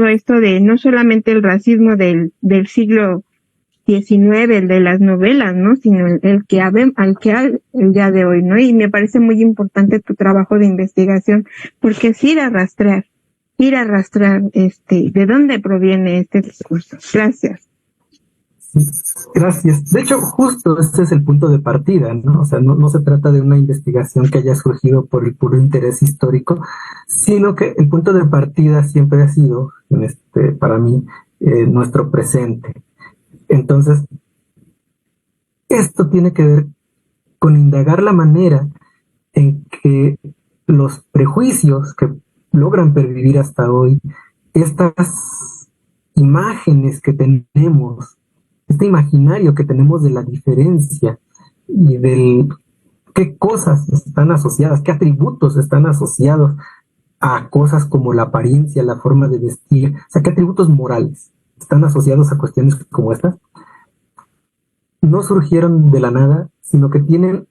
[SPEAKER 1] esto de no solamente el racismo del siglo XIX, el de las novelas, ¿no? Sino el que hay el día de hoy, ¿no? Y me parece muy importante tu trabajo de investigación, porque es ir a rastrear de dónde proviene este discurso. Gracias.
[SPEAKER 3] Gracias. De hecho, justo este es el punto de partida, ¿no? O sea, no se trata de una investigación que haya surgido por el puro interés histórico, sino que el punto de partida siempre ha sido, para mí, nuestro presente. Entonces, esto tiene que ver con indagar la manera en que los prejuicios que logran pervivir hasta hoy, estas imágenes que tenemos, este imaginario que tenemos de la diferencia y del qué cosas están asociadas, qué atributos están asociados a cosas como la apariencia, la forma de vestir, o sea, qué atributos morales están asociados a cuestiones como estas, no surgieron de la nada, sino que tienen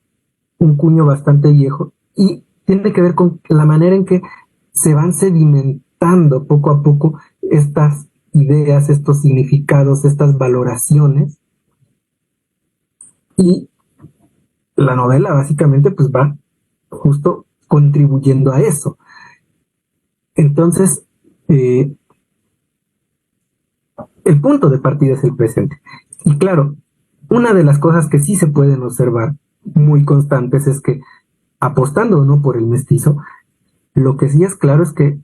[SPEAKER 3] un cuño bastante viejo y tiene que ver con la manera en que se van sedimentando poco a poco estas ideas, estos significados, estas valoraciones, y la novela básicamente pues va justo contribuyendo a eso. Entonces, el punto de partida es el presente. Y claro, una de las cosas que sí se pueden observar muy constantes es que, apostando o no por el mestizo, lo que sí es claro es que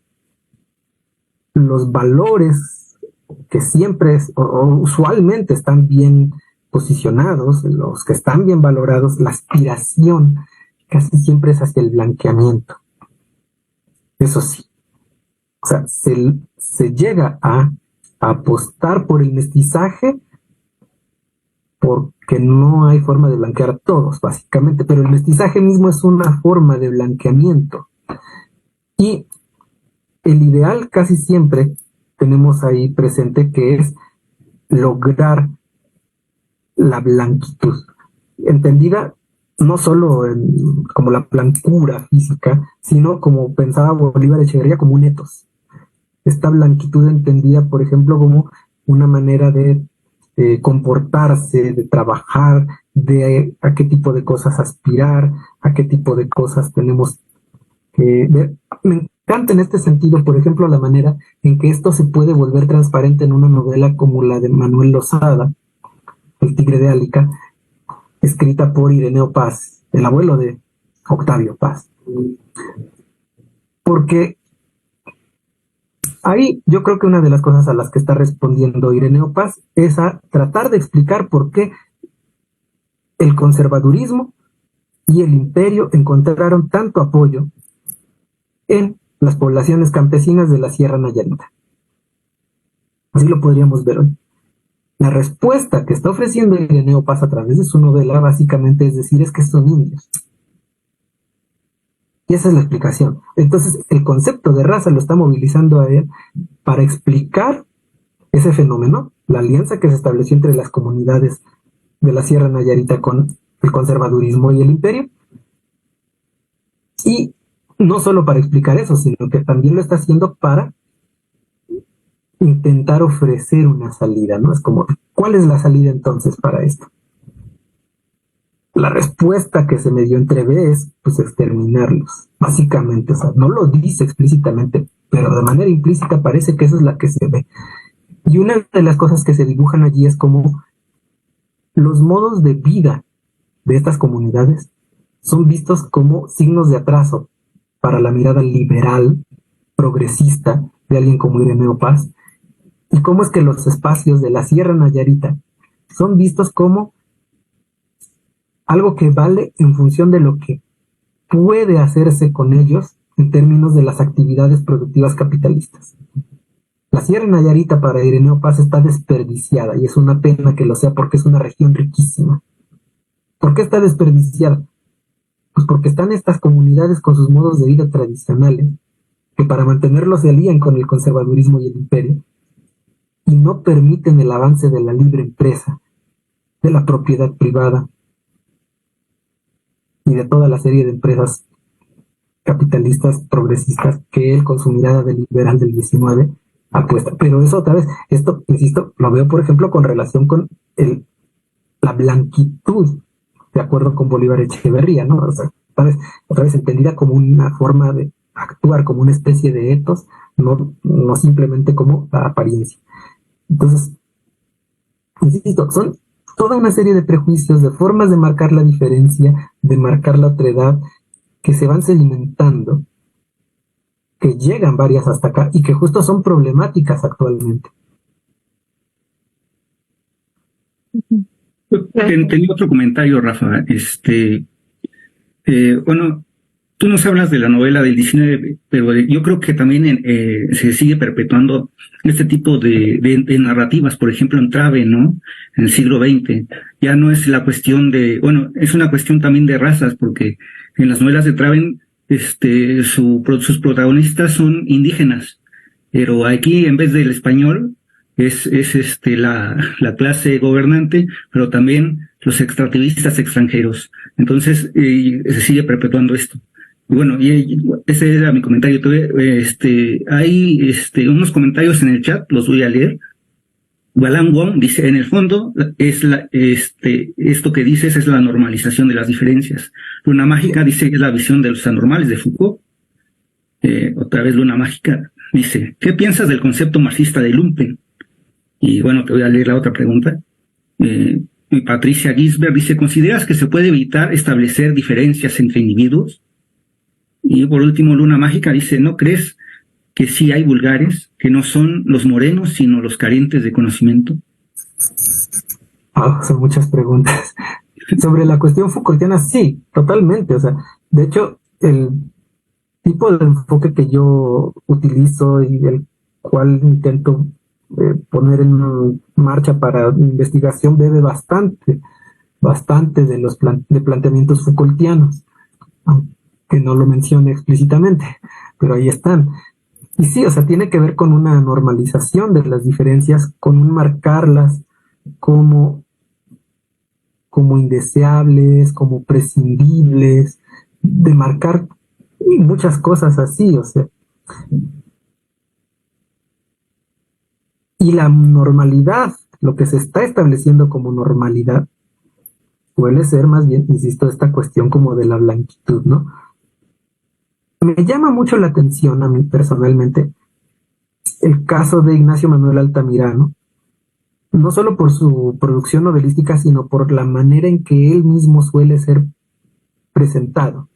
[SPEAKER 3] los valores que siempre o usualmente están bien posicionados, los que están bien valorados, la aspiración casi siempre es hacia el blanqueamiento. Eso sí, o sea, se llega a apostar por el mestizaje porque no hay forma de blanquear a todos, básicamente, pero el mestizaje mismo es una forma de blanqueamiento. Y el ideal casi siempre tenemos ahí presente que es lograr la blanquitud, entendida no solo como la blancura física, sino como pensaba Bolívar Echeverría, como un etos. Esta blanquitud entendida, por ejemplo, como una manera de comportarse, de trabajar, de a qué tipo de cosas aspirar, a qué tipo de cosas tenemos que ver. Me encanta en este sentido, por ejemplo, la manera en que esto se puede volver transparente en una novela como la de Manuel Lozada, El Tigre de Álica, escrita por Ireneo Paz, el abuelo de Octavio Paz. Porque ahí yo creo que una de las cosas a las que está respondiendo Ireneo Paz es a tratar de explicar por qué el conservadurismo y el imperio encontraron tanto apoyo en las poblaciones campesinas de la Sierra Nayarita. Así lo podríamos ver hoy. La respuesta que está ofreciendo Ireneo Paz a través de su novela básicamente es decir, es que son indios. Y esa es la explicación. Entonces, el concepto de raza lo está movilizando a él para explicar ese fenómeno, la alianza que se estableció entre las comunidades de la Sierra Nayarita con el conservadurismo y el imperio. Y no solo para explicar eso, sino que también lo está haciendo para intentar ofrecer una salida, ¿no? Es como, ¿cuál es la salida entonces para esto? La respuesta que se me dio entrevé es, pues, exterminarlos, básicamente. O sea, no lo dice explícitamente, pero de manera implícita parece que eso es la que se ve. Y una de las cosas que se dibujan allí es como los modos de vida de estas comunidades son vistos como signos de atraso para la mirada liberal, progresista de alguien como Ireneo Paz, y cómo es que los espacios de la Sierra Nayarita son vistos como algo que vale en función de lo que puede hacerse con ellos en términos de las actividades productivas capitalistas. La Sierra Nayarita para Ireneo Paz está desperdiciada y es una pena que lo sea porque es una región riquísima. ¿Por qué está desperdiciada? Pues porque están estas comunidades con sus modos de vida tradicionales que para mantenerlos se alían con el conservadurismo y el imperio y no permiten el avance de la libre empresa, de la propiedad privada y de toda la serie de empresas capitalistas progresistas que él, con su mirada de liberal del 19, apuesta. Pero eso otra vez, esto, insisto, lo veo por ejemplo con relación con la blanquitud, de acuerdo con Bolívar Echeverría, ¿no? O sea, otra vez entendida como una forma de actuar, como una especie de etos, no simplemente como la apariencia. Entonces, insisto, son toda una serie de prejuicios, de formas de marcar la diferencia, de marcar la otredad, que se van sedimentando, que llegan varias hasta acá y que justo son problemáticas actualmente.
[SPEAKER 2] Tenía otro comentario, Rafa. Bueno, tú nos hablas de la novela del 19, pero yo creo que también se sigue perpetuando este tipo de narrativas, por ejemplo en Trave, ¿no? En el siglo XX. Ya no es la cuestión bueno, es una cuestión también de razas, porque en las novelas de Trave sus protagonistas son indígenas, pero aquí en vez del español es la clase gobernante, pero también los extractivistas extranjeros. Entonces se sigue perpetuando esto. Y bueno, ese era mi comentario. Hay unos comentarios en el chat, los voy a leer. Balan Wong dice, en el fondo, esto que dices es la normalización de las diferencias. Luna Mágica dice, es la visión de los anormales de Foucault. Otra vez Luna Mágica dice, ¿qué piensas del concepto marxista de lumpen? Y bueno, te voy a leer la otra pregunta. Patricia Gisbert dice, ¿consideras que se puede evitar establecer diferencias entre individuos? Y por último, Luna Mágica dice, ¿no crees que sí hay vulgares, que no son los morenos, sino los carentes de conocimiento?
[SPEAKER 3] Son muchas preguntas. Sobre la cuestión Foucaultiana, sí, totalmente. O sea, de hecho, el tipo de enfoque que yo utilizo y el cual intento poner en marcha para investigación bebe bastante de los planteamientos Foucaultianos, aunque no lo mencione explícitamente, pero ahí están. Y sí, o sea, tiene que ver con una normalización de las diferencias, con un marcarlas como, como indeseables, como prescindibles, de marcar muchas cosas así, o sea. Y la normalidad, lo que se está estableciendo como normalidad, suele ser más bien, insisto, esta cuestión como de la blanquitud, ¿no? Me llama mucho la atención a mí personalmente el caso de Ignacio Manuel Altamirano, no solo por su producción novelística, sino por la manera en que él mismo suele ser presentado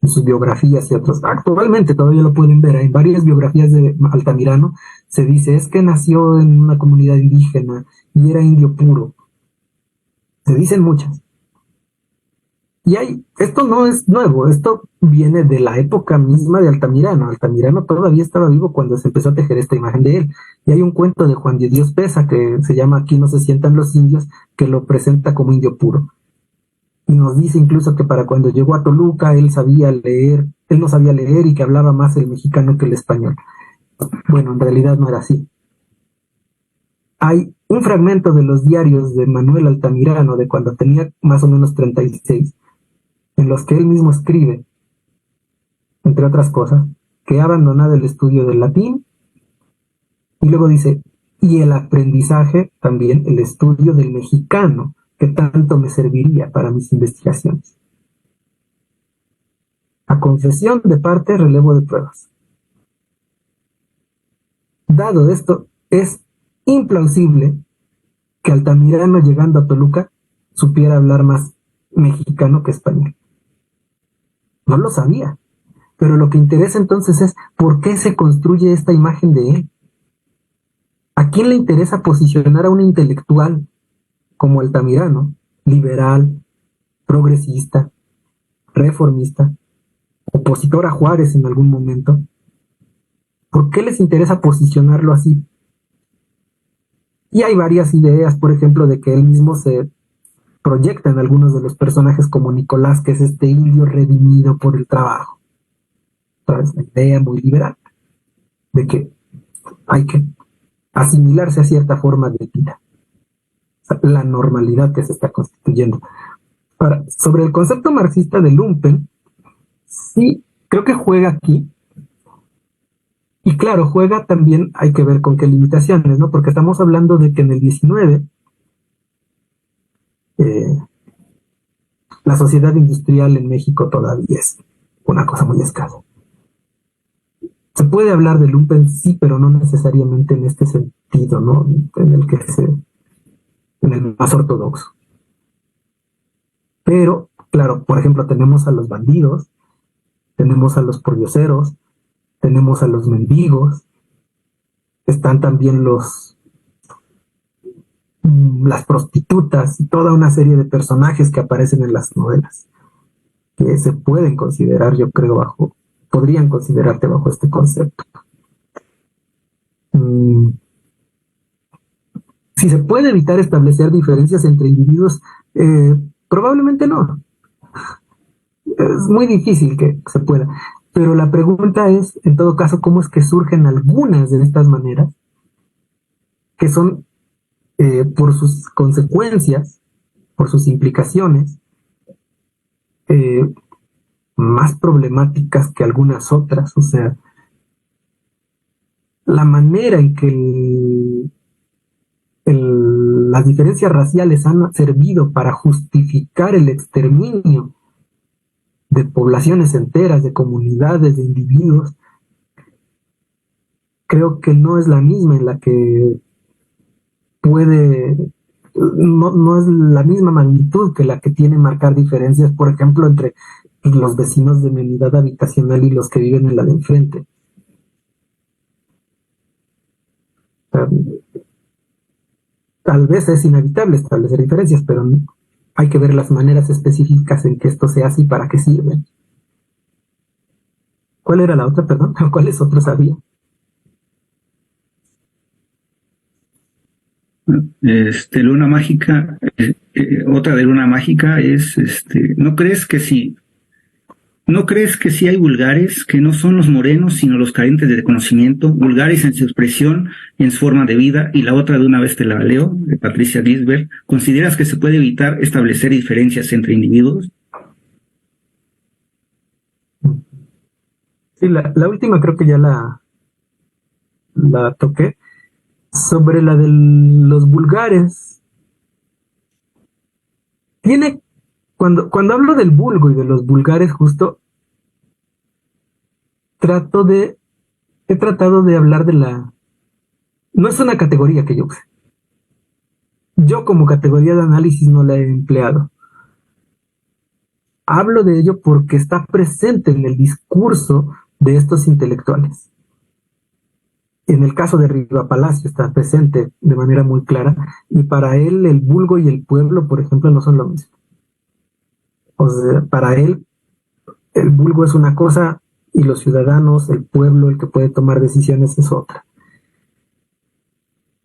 [SPEAKER 3] en sus biografías y otros. Actualmente todavía lo pueden ver, en varias biografías de Altamirano se dice es que nació en una comunidad indígena y era indio puro. Se dicen muchas. Y esto no es nuevo, esto viene de la época misma de Altamirano. Altamirano todavía estaba vivo cuando se empezó a tejer esta imagen de él. Y hay un cuento de Juan de Dios Pesa que se llama Aquí no se sientan los indios, que lo presenta como indio puro. Y nos dice incluso que para cuando llegó a Toluca él no sabía leer y que hablaba más el mexicano que el español. Bueno, en realidad no era así. Hay un fragmento de los diarios de Manuel Altamirano de cuando tenía más o menos 36, en los que él mismo escribe, entre otras cosas, que ha abandonado el estudio del latín y luego dice, y el aprendizaje, también el estudio del mexicano, que tanto me serviría para mis investigaciones. A confesión de parte, relevo de pruebas. Dado esto, es implausible que Altamirano, llegando a Toluca, supiera hablar más mexicano que español. No lo sabía. Pero lo que interesa entonces es por qué se construye esta imagen de él. ¿A quién le interesa posicionar a un intelectual como Altamirano, liberal, progresista, reformista, opositor a Juárez en algún momento? ¿Por qué les interesa posicionarlo así? Y hay varias ideas, por ejemplo, de que él mismo se proyecta en algunos de los personajes como Nicolás, que es este indio redimido por el trabajo. ¿Sabes? La idea muy liberal de que hay que asimilarse a cierta forma de vida, o sea, la normalidad que se está constituyendo. Ahora, sobre el concepto marxista de lumpen, sí, creo que juega aquí, y claro, juega también, hay que ver con qué limitaciones, ¿no? Porque estamos hablando de que en el 19, la sociedad industrial en México todavía es una cosa muy escasa. Se puede hablar de lumpen, sí, pero no necesariamente en este sentido, ¿no? En el más ortodoxo. Pero, claro, por ejemplo, tenemos a los bandidos, tenemos a los pordioseros, tenemos a los mendigos, están también las prostitutas y toda una serie de personajes que aparecen en las novelas, que se pueden considerar, yo creo, podrían considerarte bajo este concepto. Si se puede evitar establecer diferencias entre individuos, probablemente no. Es muy difícil que se pueda. Pero la pregunta es, en todo caso, ¿cómo es que surgen algunas de estas maneras que son, por sus consecuencias, por sus implicaciones, más problemáticas que algunas otras? O sea, la manera en que las diferencias raciales han servido para justificar el exterminio de poblaciones enteras, de comunidades, de individuos, creo que no es la misma en la que no es la misma magnitud que la que tiene marcar diferencias, por ejemplo, entre los vecinos de mi unidad habitacional y los que viven en la de enfrente. Tal vez es inevitable establecer diferencias, pero hay que ver las maneras específicas en que esto se hace y para qué sirven. ¿Cuál era la otra, perdón? ¿Cuáles otros había?
[SPEAKER 2] Luna mágica, otra de luna mágica es, ¿no crees que si ¿No crees que sí hay vulgares que no son los morenos, sino los carentes de conocimiento, vulgares en su expresión y en su forma de vida? Y la otra, de una vez te la leo, de Patricia Gisbert. ¿Consideras que se puede evitar establecer diferencias entre individuos?
[SPEAKER 3] Sí, la última creo que ya la toqué. Sobre la de los vulgares. Cuando hablo del vulgo y de los vulgares, justo he tratado de hablar no es una categoría que yo use. Yo como categoría de análisis no la he empleado. Hablo de ello porque está presente en el discurso de estos intelectuales. En el caso de Riva Palacio está presente de manera muy clara, y para él el vulgo y el pueblo, por ejemplo, no son lo mismo. O sea, para él el vulgo es una cosa y los ciudadanos, el pueblo, el que puede tomar decisiones es otra.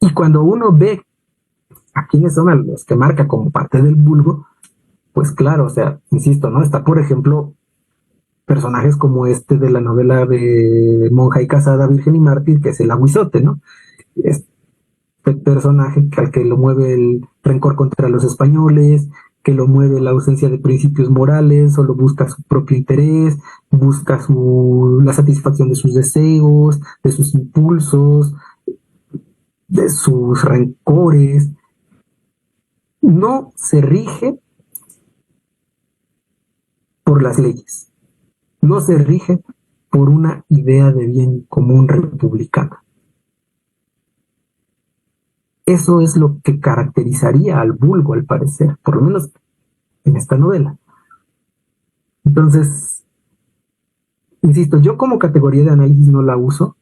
[SPEAKER 3] Y cuando uno ve a quiénes son a los que marca como parte del vulgo, pues claro, o sea, insisto, ¿no? Está, por ejemplo, personajes como este de la novela de Monja y Casada, Virgen y Mártir, que es el Aguizote, ¿no? Este personaje al que lo mueve el rencor contra los españoles, que lo mueve la ausencia de principios morales, solo busca su propio interés, busca la satisfacción de sus deseos, de sus impulsos, de sus rencores. No se rige por las leyes. No se rige por una idea de bien común republicana. Eso es lo que caracterizaría al vulgo, al parecer, por lo menos en esta novela. Entonces, insisto, yo como categoría de análisis no la uso,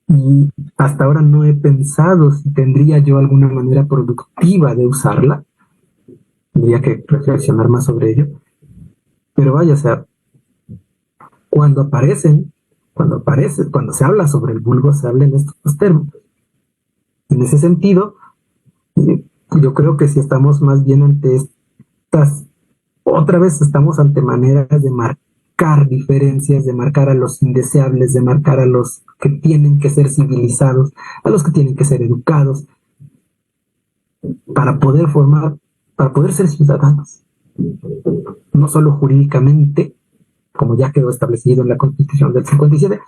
[SPEAKER 3] y hasta ahora no he pensado si tendría yo alguna manera productiva de usarla. Tendría que reflexionar más sobre ello. Pero vaya, o sea, cuando se habla sobre el vulgo, se habla en estos términos. En ese sentido, yo creo que si estamos más bien ante otra vez estamos ante maneras de marcar diferencias, de marcar a los indeseables, de marcar a los que tienen que ser civilizados, a los que tienen que ser educados, para poder ser ciudadanos. No solo jurídicamente, como ya quedó establecido en la Constitución del 57,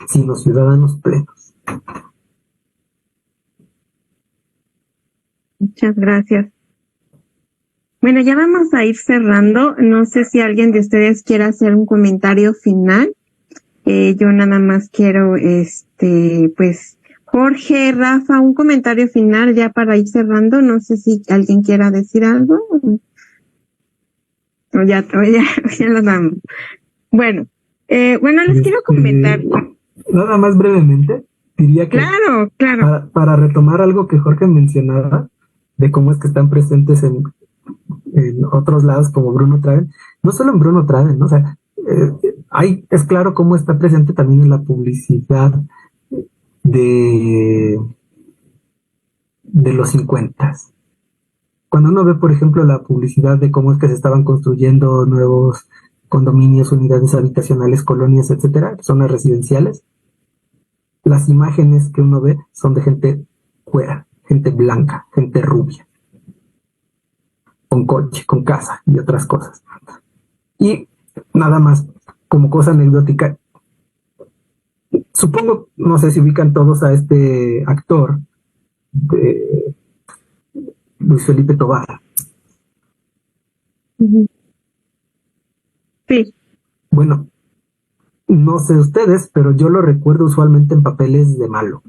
[SPEAKER 3] sino ciudadanos plenos.
[SPEAKER 1] Muchas gracias. Bueno, ya vamos a ir cerrando. No sé si alguien de ustedes quiere hacer un comentario final. Yo nada más quiero, pues, Jorge, Rafa, un comentario final ya para ir cerrando. No sé si alguien quiera decir algo. O ya lo damos. Bueno, les quiero comentar.
[SPEAKER 3] Nada más brevemente, diría que
[SPEAKER 1] Claro.
[SPEAKER 3] Para retomar algo que Jorge mencionaba, de cómo es que están presentes en otros lados como Bruno Traven, no solo en Bruno Traven, ¿no? O sea, es claro cómo está presente también en la publicidad de los 50. Cuando uno ve, por ejemplo, la publicidad de cómo es que se estaban construyendo nuevos condominios, unidades habitacionales, colonias, etcétera, zonas residenciales, las imágenes que uno ve son de gente fuera, gente blanca, gente rubia, con coche, con casa y otras cosas. Y nada más, como cosa anecdótica, supongo, no sé si ubican todos a este actor de Luis Felipe Tobar.
[SPEAKER 1] Sí.
[SPEAKER 3] Bueno, no sé ustedes, pero yo lo recuerdo usualmente en papeles de malo.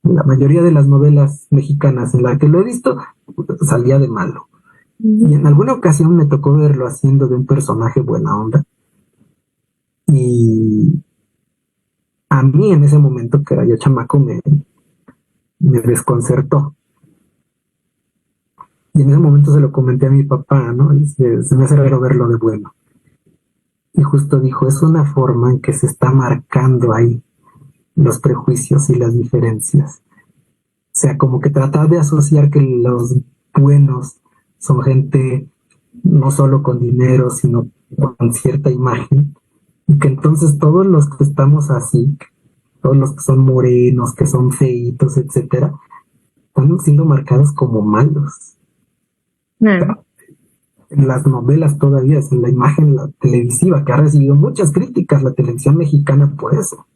[SPEAKER 3] La mayoría de las novelas mexicanas en las que lo he visto salía de malo. Y en alguna ocasión me tocó verlo haciendo de un personaje buena onda. Y a mí en ese momento, que era yo chamaco, me desconcertó. Y en ese momento se lo comenté a mi papá, ¿no? Y se me hace raro verlo de bueno. Y justo dijo, es una forma en que se está marcando ahí los prejuicios y las diferencias. O sea, como que tratar de asociar que los buenos son gente no solo con dinero, sino con cierta imagen, y que entonces todos los que estamos así, todos los que son morenos, que son feitos, etcétera, están siendo marcados como malos.
[SPEAKER 1] Claro.
[SPEAKER 3] En las novelas todavía, es en la imagen televisiva, que ha recibido muchas críticas la televisión mexicana por eso.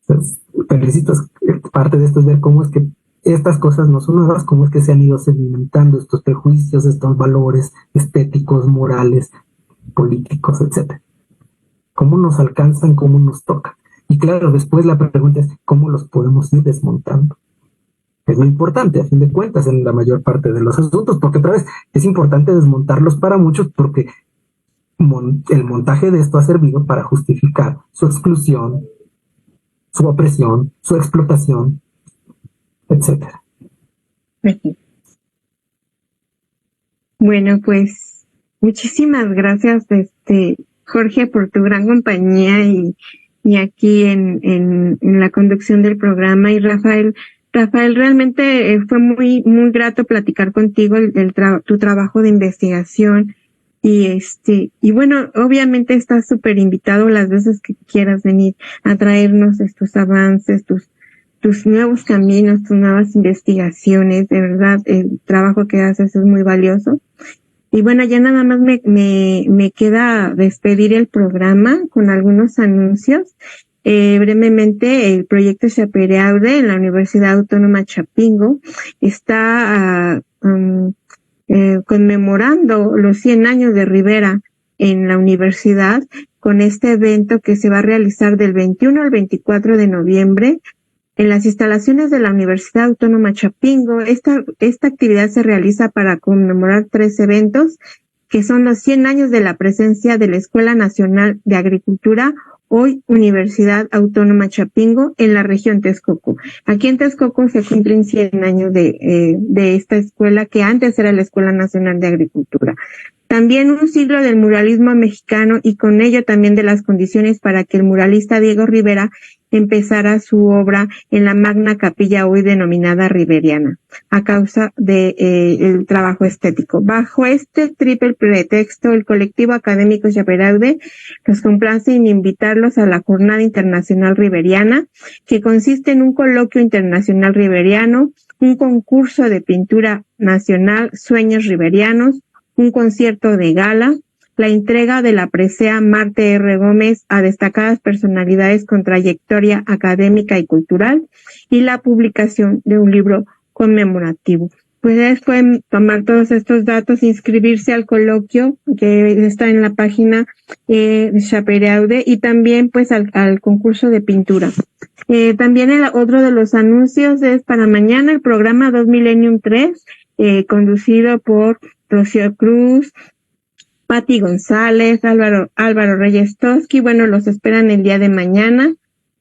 [SPEAKER 3] Entonces, felicito, parte de esto es ver cómo es que estas cosas no son nuevas, cómo es que se han ido sedimentando estos prejuicios, estos valores estéticos, morales, políticos, etcétera. Cómo nos alcanzan, cómo nos tocan. Y claro, después la pregunta es cómo los podemos ir desmontando. Es lo importante, a fin de cuentas, en la mayor parte de los asuntos, porque otra vez es importante desmontarlos para muchos, porque el montaje de esto ha servido para justificar su exclusión, su opresión, su explotación, etcétera.
[SPEAKER 1] Bueno, pues muchísimas gracias, Jorge, por tu gran compañía y aquí en la conducción del programa. Y Rafael, realmente fue muy grato platicar contigo tu trabajo de investigación. Y bueno, obviamente estás súper invitado las veces que quieras venir a traernos estos avances, tus nuevos caminos, tus nuevas investigaciones. De verdad, el trabajo que haces es muy valioso. Y bueno, ya nada más me queda despedir el programa con algunos anuncios. Brevemente, el proyecto Chapereaude en la Universidad Autónoma Chapingo está conmemorando los 100 años de Rivera en la universidad con este evento que se va a realizar del 21 al 24 de noviembre en las instalaciones de la Universidad Autónoma Chapingo. Esta actividad se realiza para conmemorar 3 eventos, que son los 100 años de la presencia de la Escuela Nacional de Agricultura, hoy Universidad Autónoma Chapingo, en la región Texcoco. Aquí en Texcoco se cumplen 100 años de esta escuela, que antes era la Escuela Nacional de Agricultura. También un siglo del muralismo mexicano, y con ello también de las condiciones para que el muralista Diego Rivera empezara su obra en la magna capilla hoy denominada Riveriana, a causa de el trabajo estético. Bajo este triple pretexto, el colectivo académico Chaperaude nos complace en invitarlos a la Jornada Internacional Riveriana, que consiste en un coloquio internacional riveriano, un concurso de pintura nacional Sueños Riverianos, un concierto de gala, la entrega de la presea Marte R. Gómez a destacadas personalidades con trayectoria académica y cultural, y la publicación de un libro conmemorativo. Pues pueden tomar todos estos datos, inscribirse al coloquio que está en la página de Chapereaude, y también pues al concurso de pintura. También otro de los anuncios es para mañana el programa 2 Millennium 3, conducido por Rocío Cruz, Pati González, Álvaro Reyes Toski. Bueno, los esperan el día de mañana,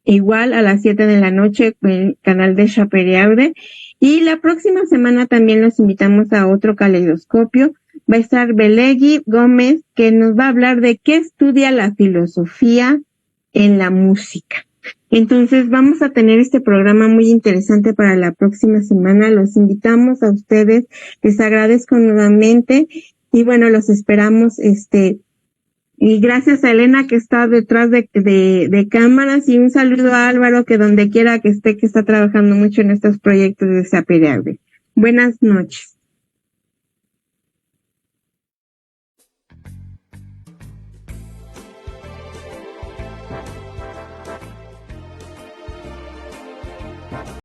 [SPEAKER 1] igual a las 7 de la noche, en el canal de Chapereaude. Y la próxima semana también los invitamos a otro caleidoscopio. Va a estar Belegui Gómez, que nos va a hablar de qué estudia la filosofía en la música. Entonces vamos a tener este programa muy interesante para la próxima semana. Los invitamos a ustedes, les agradezco nuevamente, y bueno, los esperamos, y gracias a Elena, que está detrás de cámaras, y un saludo a Álvaro, que donde quiera que esté, que está trabajando mucho en estos proyectos de Chapereaude. Buenas noches.